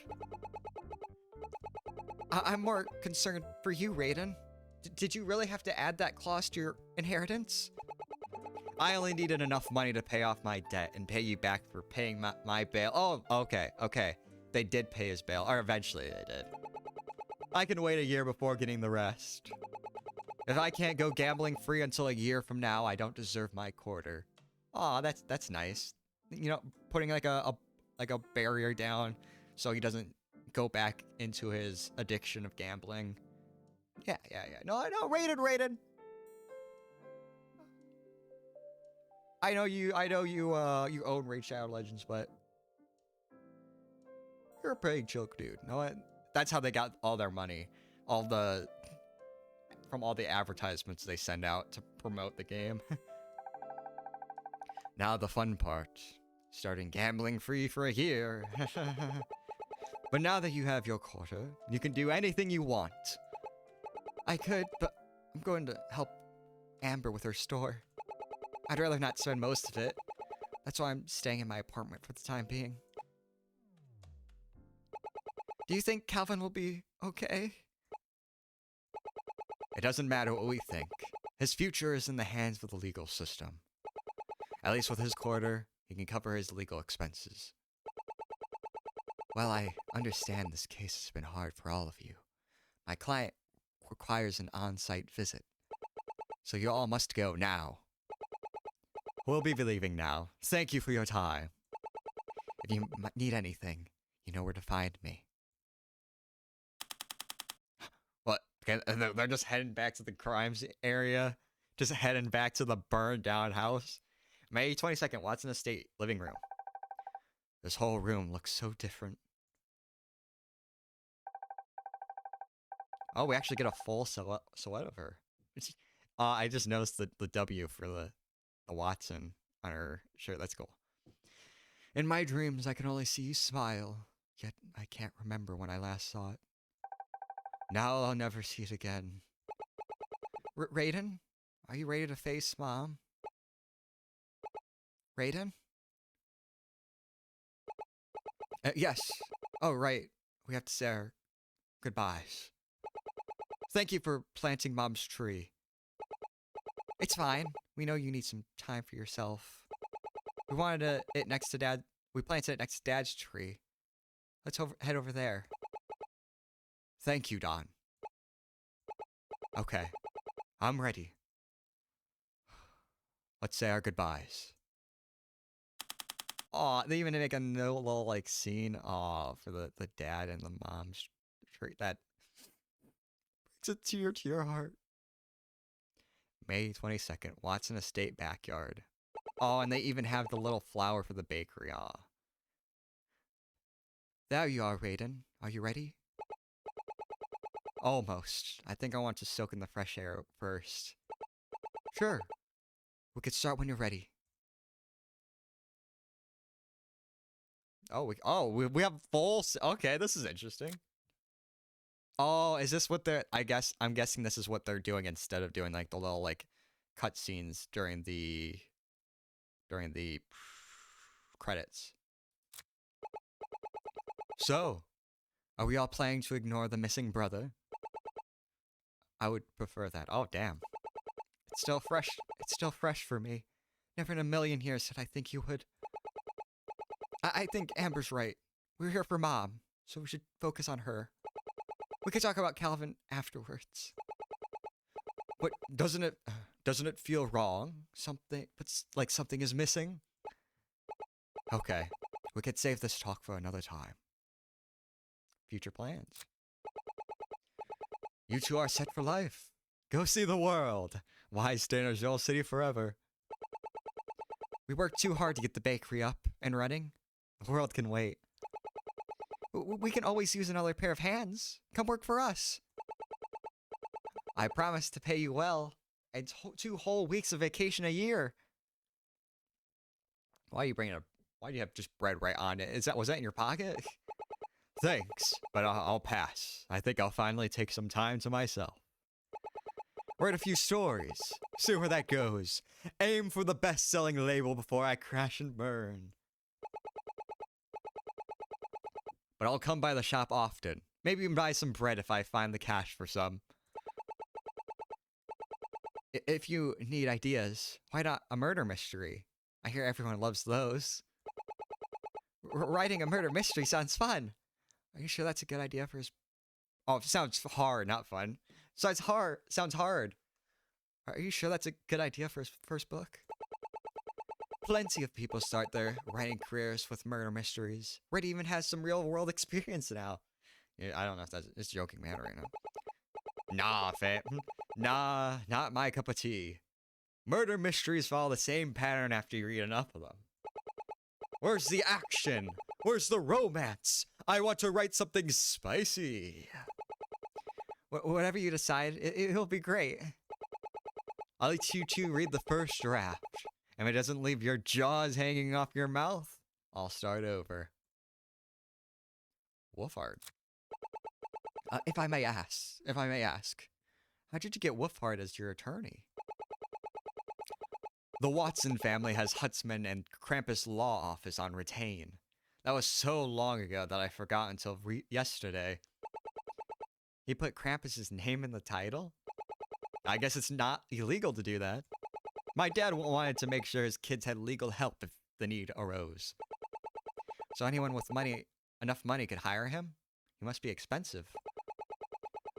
I'm more concerned for you, Raiden. Did you really have to add that clause to your inheritance? I only needed enough money to pay off my debt and pay you back for paying my bail. Oh, okay. They did pay his bail, or eventually they did. I can wait a year before getting the rest. If I can't go gambling free until a year from now, I don't deserve my quarter. Aw, that's nice. You know, putting like a barrier down so he doesn't go back into his addiction of gambling. Yeah. No, rated. I know you own Raid Shadow Legends, but you're a pretty chill dude. You know what? That's how they got all their money. From all the advertisements they send out to promote the game. Now the fun part. Starting gambling free for a year. But now that you have your quota, you can do anything you want. I could, but I'm going to help Amber with her store. I'd rather not spend most of it. That's why I'm staying in my apartment for the time being. Do you think Calvin will be okay? It doesn't matter what we think. His future is in the hands of the legal system. At least with his quarter, he can cover his legal expenses. Well, I understand this case has been hard for all of you. My client requires an on-site visit. So you all must go now. We'll be leaving now. Thank you for your time. If you need anything, you know where to find me. What? They're just heading back to the crimes area? Just heading back to the burned down house? May 22nd, Watson Estate, living room. This whole room looks so different. Oh, we actually get a full silhouette of her. I just noticed the W for the Watson on her shirt. That's cool. In my dreams, I can only see you smile, yet I can't remember when I last saw it. Now I'll never see it again. Raiden? Are you ready to face Mom? Raiden? Yes. Oh, right. We have to say our goodbyes. Thank you for planting Mom's tree. It's fine. We know you need some time for yourself. We planted it next to Dad's tree. Let's head over there. Thank you, Don. Okay. I'm ready. Let's say our goodbyes. Aw, they even make a little like scene for the dad and the mom's tree. That brings a tear to your heart. May 22nd, Watson Estate backyard. Oh, and they even have the little flower for the bakery. Aw. There you are, Raiden. Are you ready? Almost. I think I want to soak in the fresh air first. Sure. We could start when you're ready. We have full... Okay, this is interesting. Oh, is this what they're... I'm guessing this is what they're doing instead of doing, like, the little, like, cutscenes during the credits. So, are we all planning to ignore the missing brother? I would prefer that. Oh, damn. It's still fresh. It's still fresh for me. Never in a million years did I think you would. I think Amber's right. We're here for Mom, so we should focus on her. We could talk about Calvin afterwards. But doesn't it feel wrong? Something is missing? Okay. We could save this talk for another time. Future plans. You two are set for life. Go see the world. Why stay in Azure City forever? We worked too hard to get the bakery up and running. The world can wait. We can always use another pair of hands. Come work for us. I promise to pay you well, and 2 whole weeks of vacation a year. Why are you bringing why do you have just bread right on it? Was that in your pocket? Thanks, but I'll pass. I think I'll finally take some time to myself. Write a few stories. See where that goes. Aim for the best-selling label before I crash and burn. But I'll come by the shop often. Maybe even buy some bread if I find the cash for some. If you need ideas, why not a murder mystery? I hear everyone loves those. Writing a murder mystery sounds fun. Are you sure that's a good idea for his... Oh, it sounds hard, not fun. Sounds hard. Are you sure that's a good idea for his first book? Plenty of people start their writing careers with murder mysteries. Red even has some real-world experience now. Yeah, I don't know if it's joking man right now. Nah, fam. Nah, not my cup of tea. Murder mysteries follow the same pattern after you read enough of them. Where's the action? Where's the romance? I want to write something spicy. Whatever you decide, it'll be great. I'll let you two read the first draft. If it doesn't leave your jaws hanging off your mouth, I'll start over. Wolfhard. If I may ask, how did you get Wolfhard as your attorney? The Watson family has Huntsman and Krampus Law Office on retain. That was so long ago that I forgot until yesterday. He put Krampus's name in the title? I guess it's not illegal to do that. My dad wanted to make sure his kids had legal help if the need arose. So anyone with enough money could hire him? He must be expensive.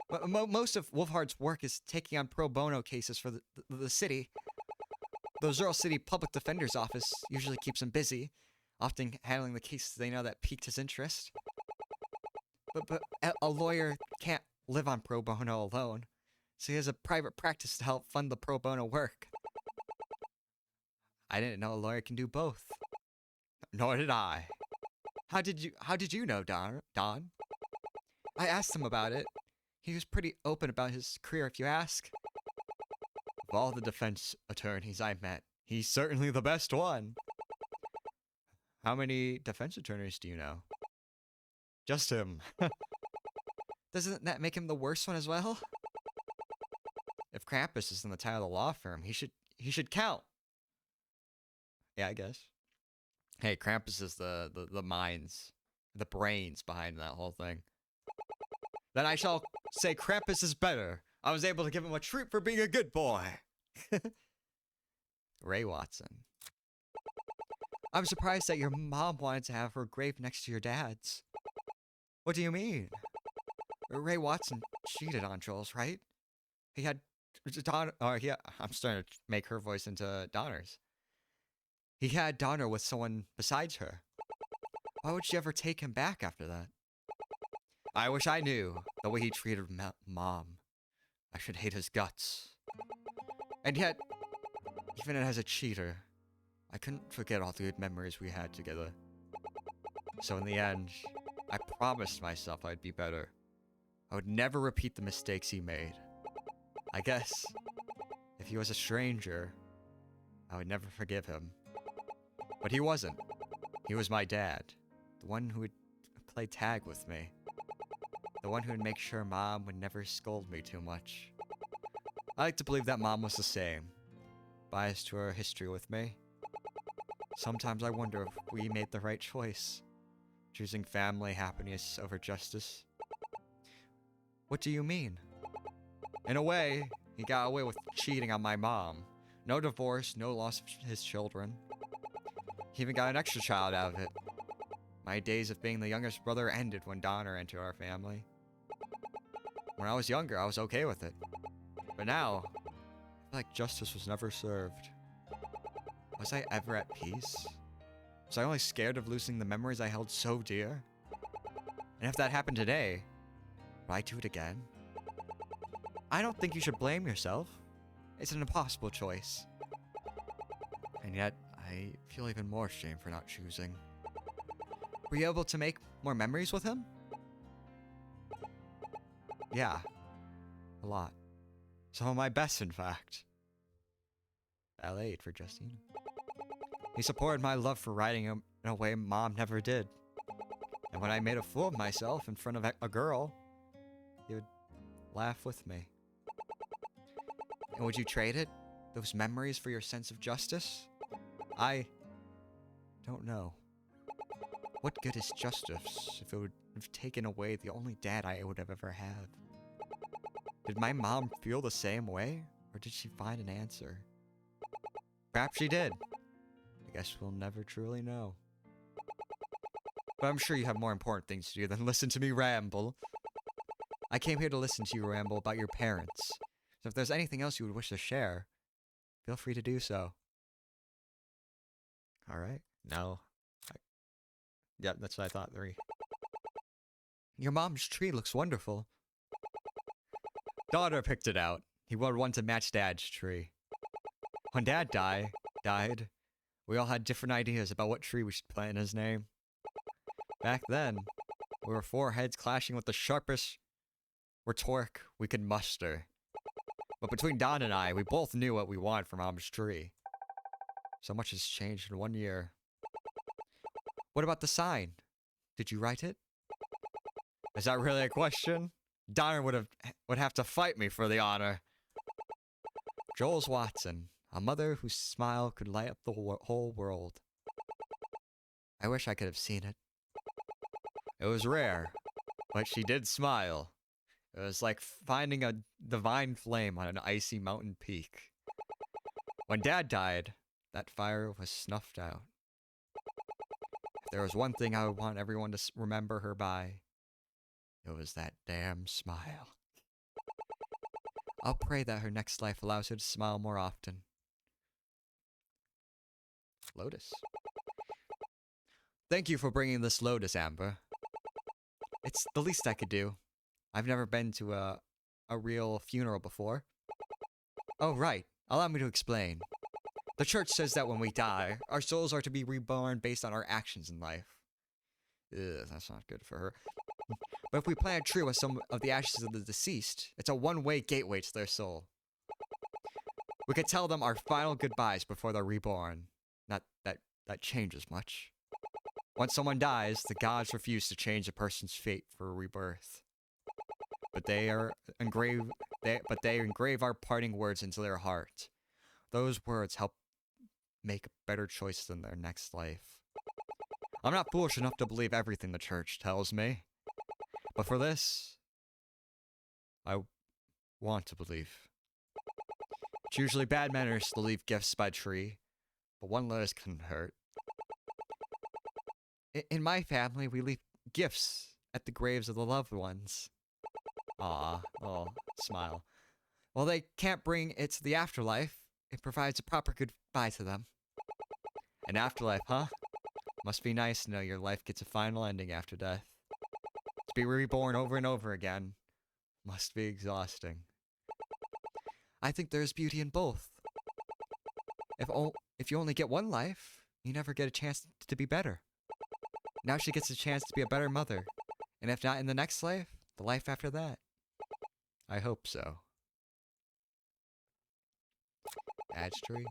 But most of Wolfhard's work is taking on pro bono cases for the city. The Zerl City Public Defender's Office usually keeps him busy, often handling the cases they know that piqued his interest. But a lawyer can't live on pro bono alone, so he has a private practice to help fund the pro bono work. I didn't know a lawyer can do both. Nor did I. How did you know, Don? I asked him about it. He was pretty open about his career, if you ask. Of all the defense attorneys I met, he's certainly the best one. How many defense attorneys do you know? Just him. Doesn't that make him the worst one as well? If Krampus is in the title of the law firm, he should count. Yeah, I guess. Hey, Krampus is the minds, the brains behind that whole thing. Then I shall say Krampus is better. I was able to give him a treat for being a good boy. Ray Watson. I'm surprised that your mom wanted to have her grave next to your dad's. What do you mean? Ray Watson cheated on Jules, right? He had I'm starting to make her voice into Donner's. He had Donner with someone besides her. Why would she ever take him back after that? I wish I knew the way he treated Mom. I should hate his guts. And yet, even as a cheater, I couldn't forget all the good memories we had together. So in the end, I promised myself I'd be better. I would never repeat the mistakes he made. I guess, if he was a stranger, I would never forgive him. But he wasn't. He was my dad. The one who would play tag with me. The one who would make sure Mom would never scold me too much. I like to believe that Mom was the same. Biased to her history with me. Sometimes I wonder if we made the right choice. Choosing family happiness over justice. What do you mean? In a way, he got away with cheating on my mom. No divorce, no loss of his children. He even got an extra child out of it. My days of being the youngest brother ended when Donner entered our family. When I was younger, I was okay with it. But now, I feel like justice was never served. Was I ever at peace? Was I only scared of losing the memories I held so dear? And if that happened today, would I do it again? I don't think you should blame yourself. It's an impossible choice. And yet, I feel even more shame for not choosing. Were you able to make more memories with him? Yeah, a lot. Some of my best, in fact. Ballet for Justine. He supported my love for writing in a way Mom never did. And when I made a fool of myself in front of a girl, he would laugh with me. And would you trade it? Those memories for your sense of justice? I don't know. What good is justice if it would have taken away the only dad I would have ever had? Did my mom feel the same way? Or did she find an answer? Perhaps she did. I guess we'll never truly know. But I'm sure you have more important things to do than listen to me ramble. I came here to listen to you ramble about your parents. So if there's anything else you would wish to share, feel free to do so. Alright, now... Yep, that's what I thought, 3. Your mom's tree looks wonderful. Daughter picked it out. He wanted one to match Dad's tree. When Dad died, we all had different ideas about what tree we should plant in his name. Back then, we were 4 heads clashing with the sharpest rhetoric we could muster. But between Don and I, we both knew what we wanted from Mom's tree. So much has changed in 1 year. What about the sign? Did you write it? Is that really a question? Donner would have to fight me for the honor. Jules Watson, a mother whose smile could light up the whole world. I wish I could have seen it. It was rare, but she did smile. It was like finding a divine flame on an icy mountain peak. When Dad died, that fire was snuffed out. If there was one thing I would want everyone to remember her by, it was that damn smile. I'll pray that her next life allows her to smile more often. Lotus. Thank you for bringing this Lotus, Amber. It's the least I could do. I've never been to a real funeral before. Oh, right. Allow me to explain. The church says that when we die, our souls are to be reborn based on our actions in life. Ugh, that's not good for her. But if we plant a tree with some of the ashes of the deceased, it's a one-way gateway to their soul. We could tell them our final goodbyes before they're reborn. Not that changes much. Once someone dies, the gods refuse to change a person's fate for a rebirth. But they engrave our parting words into their heart. Those words help make a better choice in their next life. I'm not foolish enough to believe everything the church tells me. But for this, I want to believe. It's usually bad manners to leave gifts by tree, but one lettuce couldn't hurt. In my family, we leave gifts at the graves of the loved ones. Ah, oh, smile. While they can't bring it to the afterlife, it provides a proper goodbye to them. An afterlife, huh? Must be nice to know your life gets a final ending after death. To be reborn over and over again must be exhausting. I think there's beauty in both. If you only get one life, you never get a chance to be better. Now she gets a chance to be a better mother. And if not in the next life, the life after that. I hope so. Dad's tree.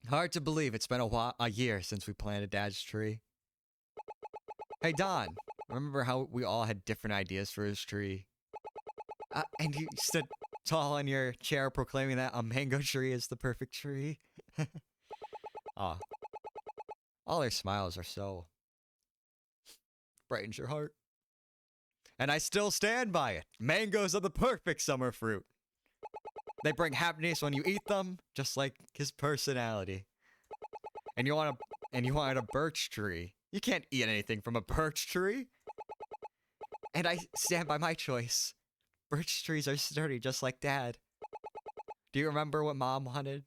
Hard to believe it's been a year since we planted Dad's tree. Hey Don, remember how we all had different ideas for his tree? And you stood tall in your chair proclaiming that a mango tree is the perfect tree? Aw. All their smiles are so... brightens your heart. And I still stand by it. Mangoes are the perfect summer fruit. They bring happiness when you eat them, just like his personality. And you wanted a birch tree. You can't eat anything from a birch tree. And I stand by my choice. Birch trees are sturdy, just like Dad. Do you remember what Mom wanted?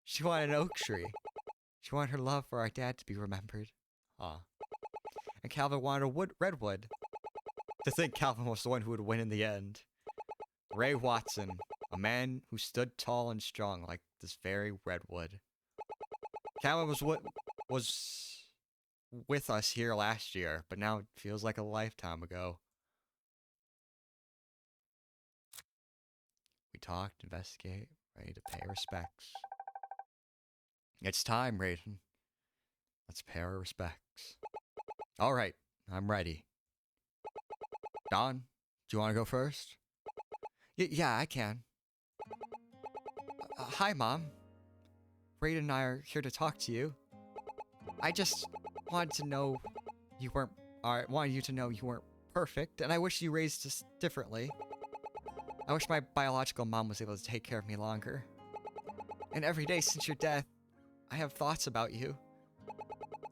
She wanted an oak tree. She wanted her love for our dad to be remembered. Aw. And Calvin wanted a redwood. To think Calvin was the one who would win in the end. Ray Watson, a man who stood tall and strong like this very redwood. Calvin was with us here last year, but now it feels like a lifetime ago. We talked, investigate, ready to pay respects. It's time, Raiden. Let's pay our respects. All right, I'm ready. Don, do you want to go first? Yeah, I can. Hi, Mom. Raiden and I are here to talk to you. I just wanted to know you weren't. Wanted you to know you weren't perfect, and I wish you raised us differently. I wish my biological mom was able to take care of me longer. And every day since your death, I have thoughts about you.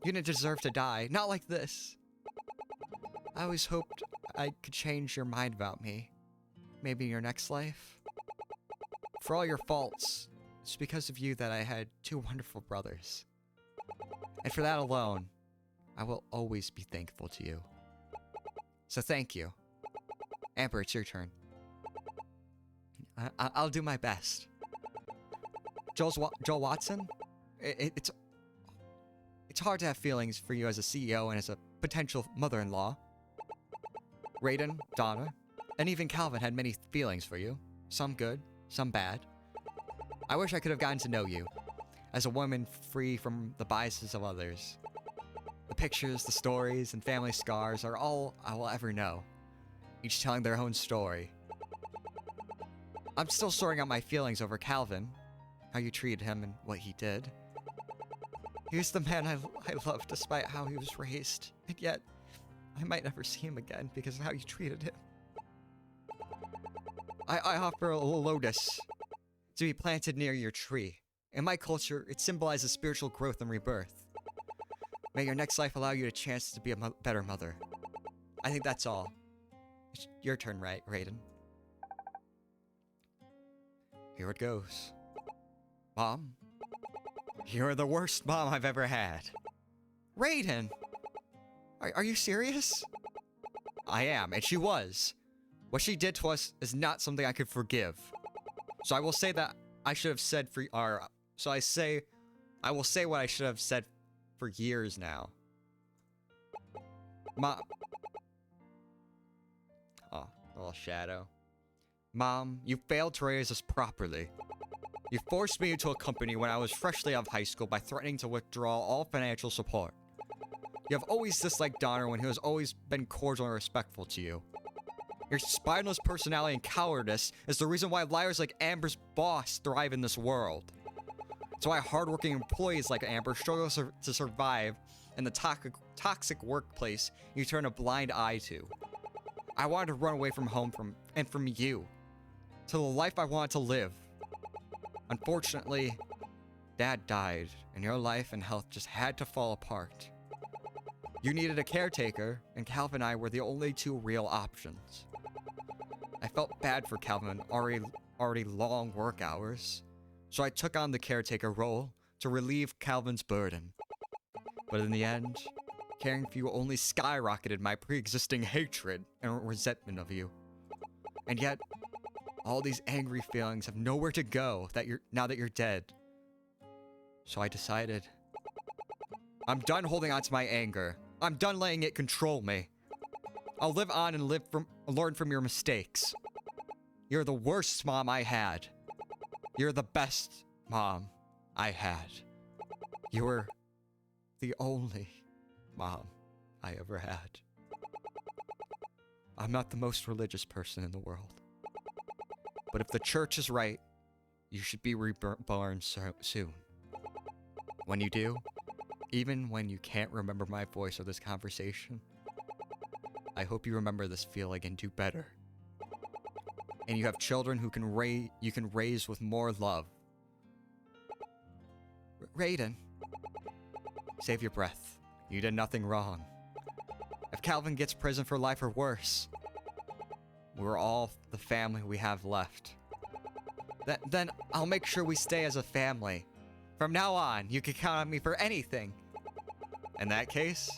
You didn't deserve to die, not like this. I always hoped I could change your mind about me. Maybe in your next life. For all your faults, it's because of you that I had 2 wonderful brothers. And for that alone, I will always be thankful to you. So thank you. Amber, it's your turn. I'll do my best. Joel Watson? It's hard to have feelings for you as a CEO and as a potential mother-in-law. Raiden, Donna, and even Calvin had many feelings for you. Some good, some bad. I wish I could have gotten to know you, as a woman free from the biases of others. The pictures, the stories, and family scars are all I will ever know, each telling their own story. I'm still sorting out my feelings over Calvin, how you treated him and what he did. He was the man I loved despite how he was raised, and yet I might never see him again because of how you treated him. I offer a lotus to be planted near your tree. In my culture, it symbolizes spiritual growth and rebirth. May your next life allow you a chance to be a better mother. I think that's all. It's your turn, Raiden. Here it goes. Mom, you're the worst mom I've ever had. Raiden! Are you serious? I am, and she was. What she did to us is not something I could forgive. So I will say that I should have said I will say what I should have said for years now. Mom. Oh, little shadow. Mom, you failed to raise us properly. You forced me into a company when I was freshly out of high school by threatening to withdraw all financial support. You have always disliked Donner when he has always been cordial and respectful to you. Your spineless personality and cowardice is the reason why liars like Amber's boss thrive in this world. It's why hardworking employees like Amber struggle to survive in the toxic workplace you turn a blind eye to. I wanted to run away from home from you, to the life I wanted to live. Unfortunately, Dad died, and your life and health just had to fall apart. You needed a caretaker, and Calvin and I were the only 2 real options. I felt bad for Calvin, already long work hours, so I took on the caretaker role to relieve Calvin's burden. But in the end, caring for you only skyrocketed my pre-existing hatred and resentment of you. And yet, all these angry feelings have nowhere to go now that you're dead. So I decided, I'm done holding on to my anger. I'm done letting it control me. I'll live on and learn from your mistakes. You're the worst mom I had. You're the best mom I had. You were the only mom I ever had. I'm not the most religious person in the world. But if the church is right, you should be reborn soon. When you do, even when you can't remember my voice or this conversation, I hope you remember this feeling and do better. And you have children who you can raise with more love. Raiden, save your breath. You did nothing wrong. If Calvin gets prison for life or worse, we're all the family we have left. Then I'll make sure we stay as a family. From now on, you can count on me for anything. In that case,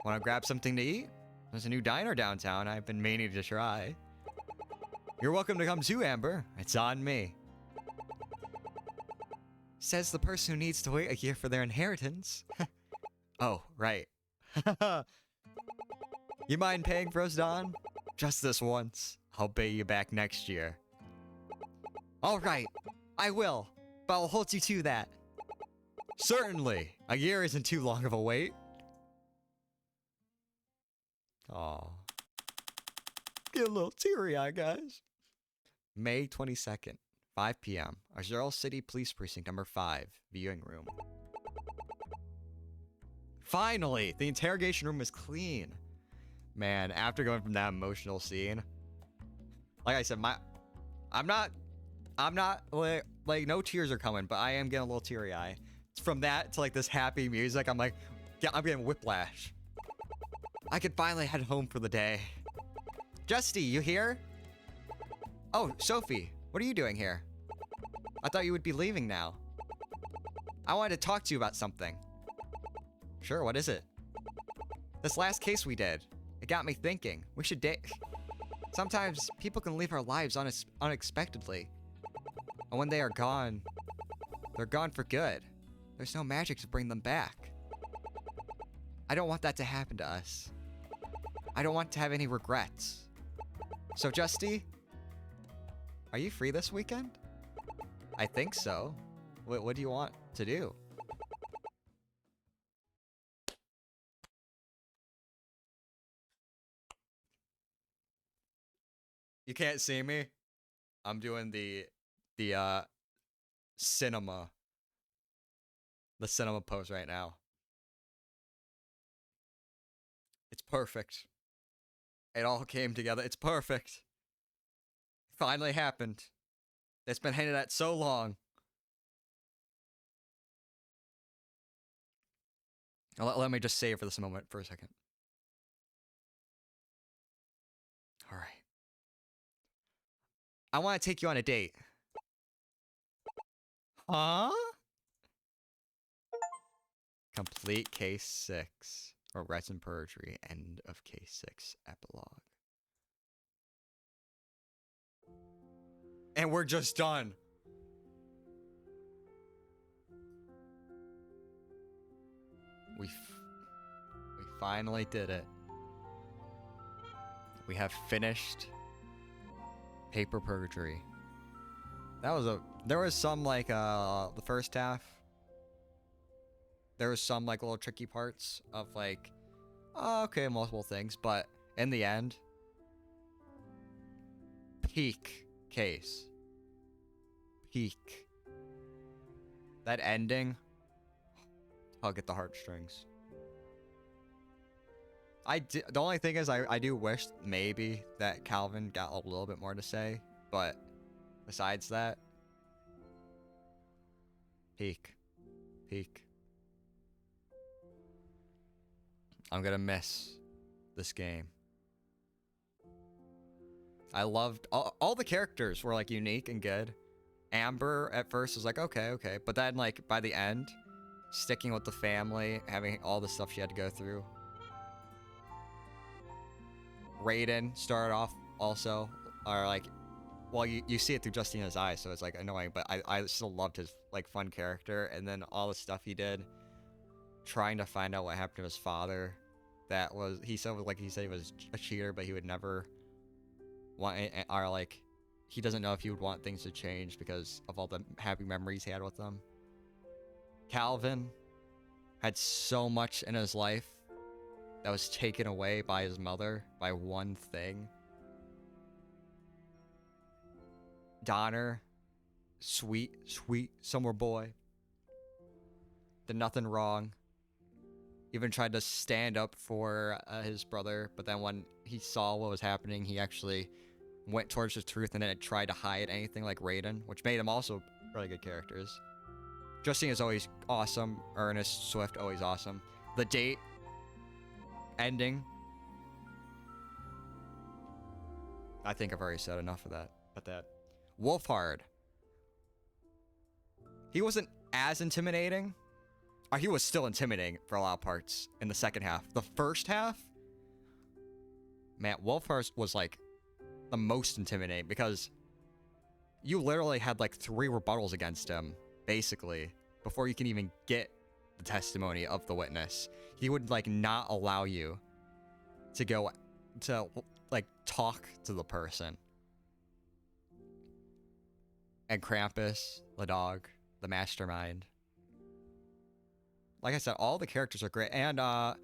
want to grab something to eat? There's a new diner downtown I've been meaning to try. You're welcome to come too, Amber. It's on me. Says the person who needs to wait a year for their inheritance. Oh, right. You mind paying for us, Don? Just this once. I'll pay you back next year. All right, I will, but I'll hold you to that. Certainly. A year isn't too long of a wait. Aw. Get a little teary-eyed, guys. May 22nd, 5 p.m. Azuril City Police Precinct number 5, viewing room. Finally, the interrogation room is clean. Man, after going from that emotional scene, like I said, I'm not like no tears are coming, but I am getting a little teary-eyed. From that to like this happy music, I'm like, yeah, I'm getting whiplash. I could finally head home for the day. Justy, you here? Oh, Sophie, what are you doing here? I thought you would be leaving now. I wanted to talk to you about something. Sure, what is it? This last case we did, it got me thinking. We should date. Sometimes people can leave our lives unexpectedly. And when they are gone, they're gone for good. There's no magic to bring them back. I don't want that to happen to us. I don't want to have any regrets. So, Justy, are you free this weekend? I think so. What do you want to do? You can't see me. I'm doing the cinema pose right now. It's perfect. It all came together. It's perfect. It finally happened. It's been hinted at so long. Let me just savor this moment for a second. All right. I want to take you on a date. Huh? Complete case 6. Regrets and perjury. End of case 6. Epilogue. And we're just done. We finally did it. We have finished Paper Perjury. There was some like the first half. There was some like little tricky parts of like, oh, okay, multiple things, but in the end, peak case. Peak. That ending, tug at the heartstrings. The only thing is I do wish maybe that Calvin got a little bit more to say, but besides that, peak. I'm gonna miss this game. I loved all the characters were like unique and good. Amber at first was like okay, but then like by the end, sticking with the family, having all the stuff she had to go through. Raiden started off also, or like, well, you see it through Justina's eyes, so it's like annoying, but I still loved his like fun character, and then all the stuff he did, trying to find out what happened to his father. That was, he said he was a cheater, but he would never want it, or like, he doesn't know if he would want things to change because of all the happy memories he had with them. Calvin had so much in his life that was taken away by his mother by one thing. Donner, sweet summer boy, did nothing wrong. Even tried to stand up for his brother, but then when he saw what was happening, he actually went towards the truth and then tried to hide anything like Raiden, which made him also really good characters. Justine is always awesome. Ernest Swift, always awesome. The date ending, I think I've already said enough of that. But that Wolfhard, he wasn't as intimidating. Or he was still intimidating for a lot of parts in the second half. The first half, man, Wolfhard was like the most intimidating because you literally had like 3 rebuttals against him basically, before you can even get the testimony of the witness. He would like not allow you to go to like talk to the person. And Krampus, the dog, the mastermind. Like I said, all the characters are great. And I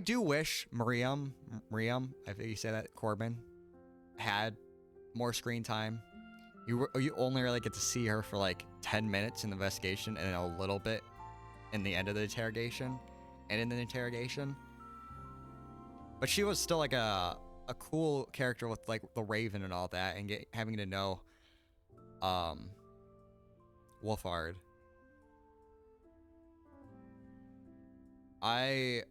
do wish Miriam, I think you say that, Corbin, had more screen time. You only really get to see her for like 10 minutes in the investigation and then a little bit in the end of the interrogation and in the interrogation. But she was still like a cool character with like the Raven and all that, and having to know Wolfhard. I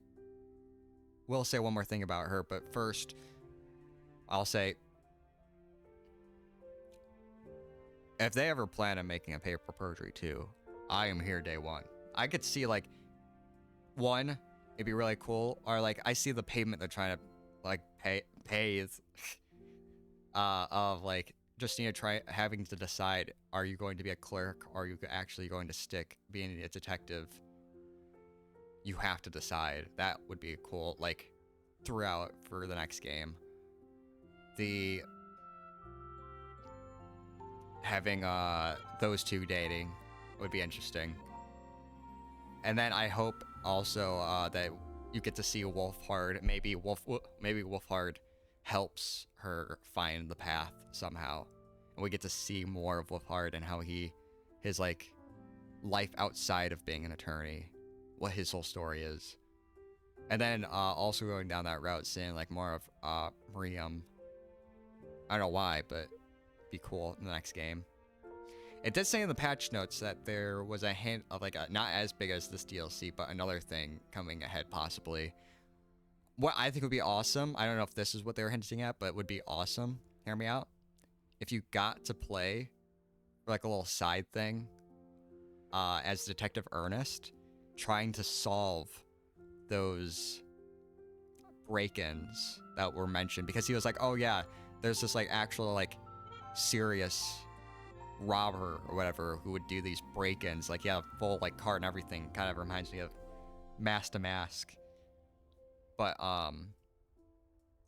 will say one more thing about her, but first I'll say, if they ever plan on making a Paper Perjury 2, I am here day one. I could see like one, it'd be really cool, or like I see the payment they're trying to like pay of like just need to try having to decide, are you going to be a clerk or are you actually going to stick being a detective? You have to decide. That would be cool, like throughout for the next game. The having those two dating would be interesting. And then I hope also that you get to see Wolfhard. Maybe Wolfhard helps her find the path somehow, and we get to see more of Wolfhard and how his like life outside of being an attorney, what his whole story is. And then also going down that route, seeing like more of Miriam. I don't know why, but it'd be cool in the next game. It did say in the patch notes that there was a hint of like not as big as this DLC, but another thing coming ahead possibly. What I think would be awesome, I don't know if this is what they were hinting at, but it would be awesome, hear me out, if you got to play like a little side thing as Detective Ernest, trying to solve those break-ins that were mentioned, because he was like, oh yeah, there's this like actual like serious robber or whatever who would do these break-ins, like yeah, full like cart and everything. Kind of reminds me of Mask to Mask, but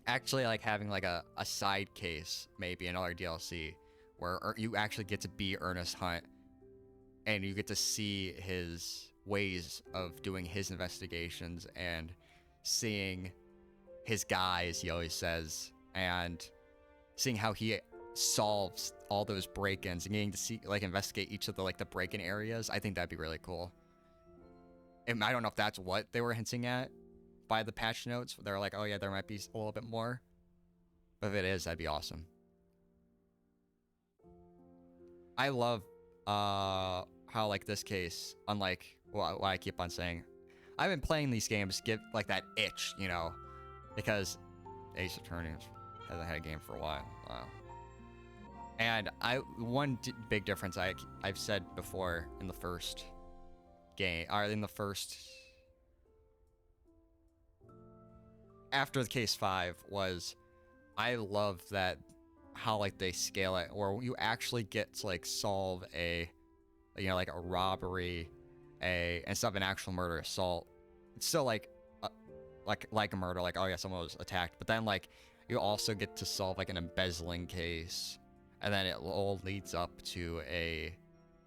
actually like having like a side case, maybe another DLC where you actually get to be Ernest Hunt and you get to see his ways of doing his investigations and seeing his guys, he always says, and seeing how he solves all those break-ins and getting to see like investigate each of the like the break-in areas. I think that'd be really cool. And I don't know if that's what they were hinting at by the patch notes. They're like, oh yeah, there might be a little bit more, but if it is, that'd be awesome. I love how like this case, unlike what I keep on saying, I've been playing these games, give like that itch, you know, because Ace Attorney hasn't had a game for a while. Wow. And one big difference I've said before in the first game, or in the first, after the case 5, was I love that how like they scale it, or you actually get to like solve a, you know, like a robbery, instead of an actual murder assault. It's still like a murder, like oh yeah, someone was attacked, but then like you also get to solve like an embezzling case, and then it all leads up to a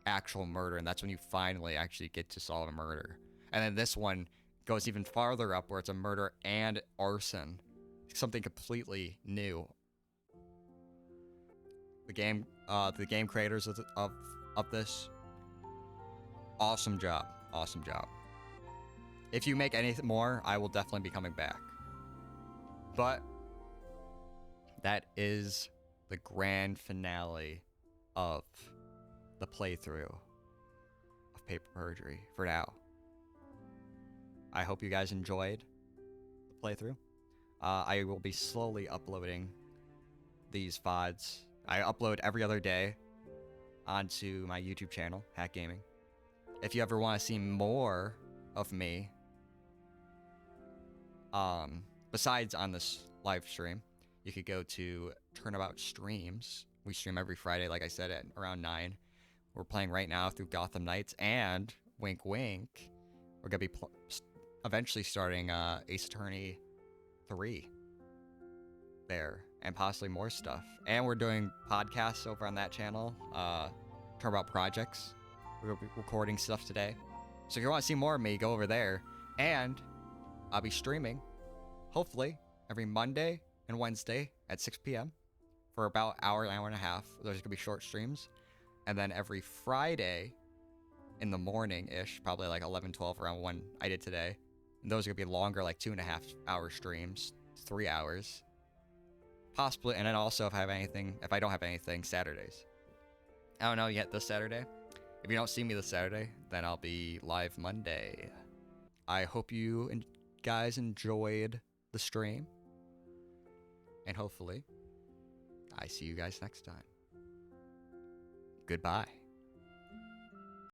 actual murder, and that's when you finally actually get to solve a murder. And then this one goes even farther up, where it's a murder and arson, something completely new. The game creators of this, awesome job. If you make anything more, I will definitely be coming back. But that is the grand finale of the playthrough of Paper Perjury for now. I hope you guys enjoyed the playthrough. I will be slowly uploading these VODs. I upload every other day onto my YouTube channel, Hack Gaming. If you ever want to see more of me, besides on this live stream, you could go to Turnabout Streams. We stream every Friday, like I said, at around 9. we're playing right now through Gotham Knights, and wink wink, we're gonna be eventually starting Ace Attorney 3 there, and possibly more stuff. And we're doing podcasts over on that channel, talk about projects. We'll be recording stuff today. So if you want to see more of me, go over there. And I'll be streaming, hopefully, every Monday and Wednesday at 6 p.m. for about an hour and a half. Those are gonna be short streams. And then every Friday in the morning-ish, probably like 11, 12, around when I did today. And those are gonna be longer, like 2.5 hour streams, 3 hours. Possibly, and then also if I don't have anything, Saturdays. I don't know yet this Saturday. If you don't see me this Saturday, then I'll be live Monday. I hope you guys enjoyed the stream. And hopefully, I see you guys next time. Goodbye.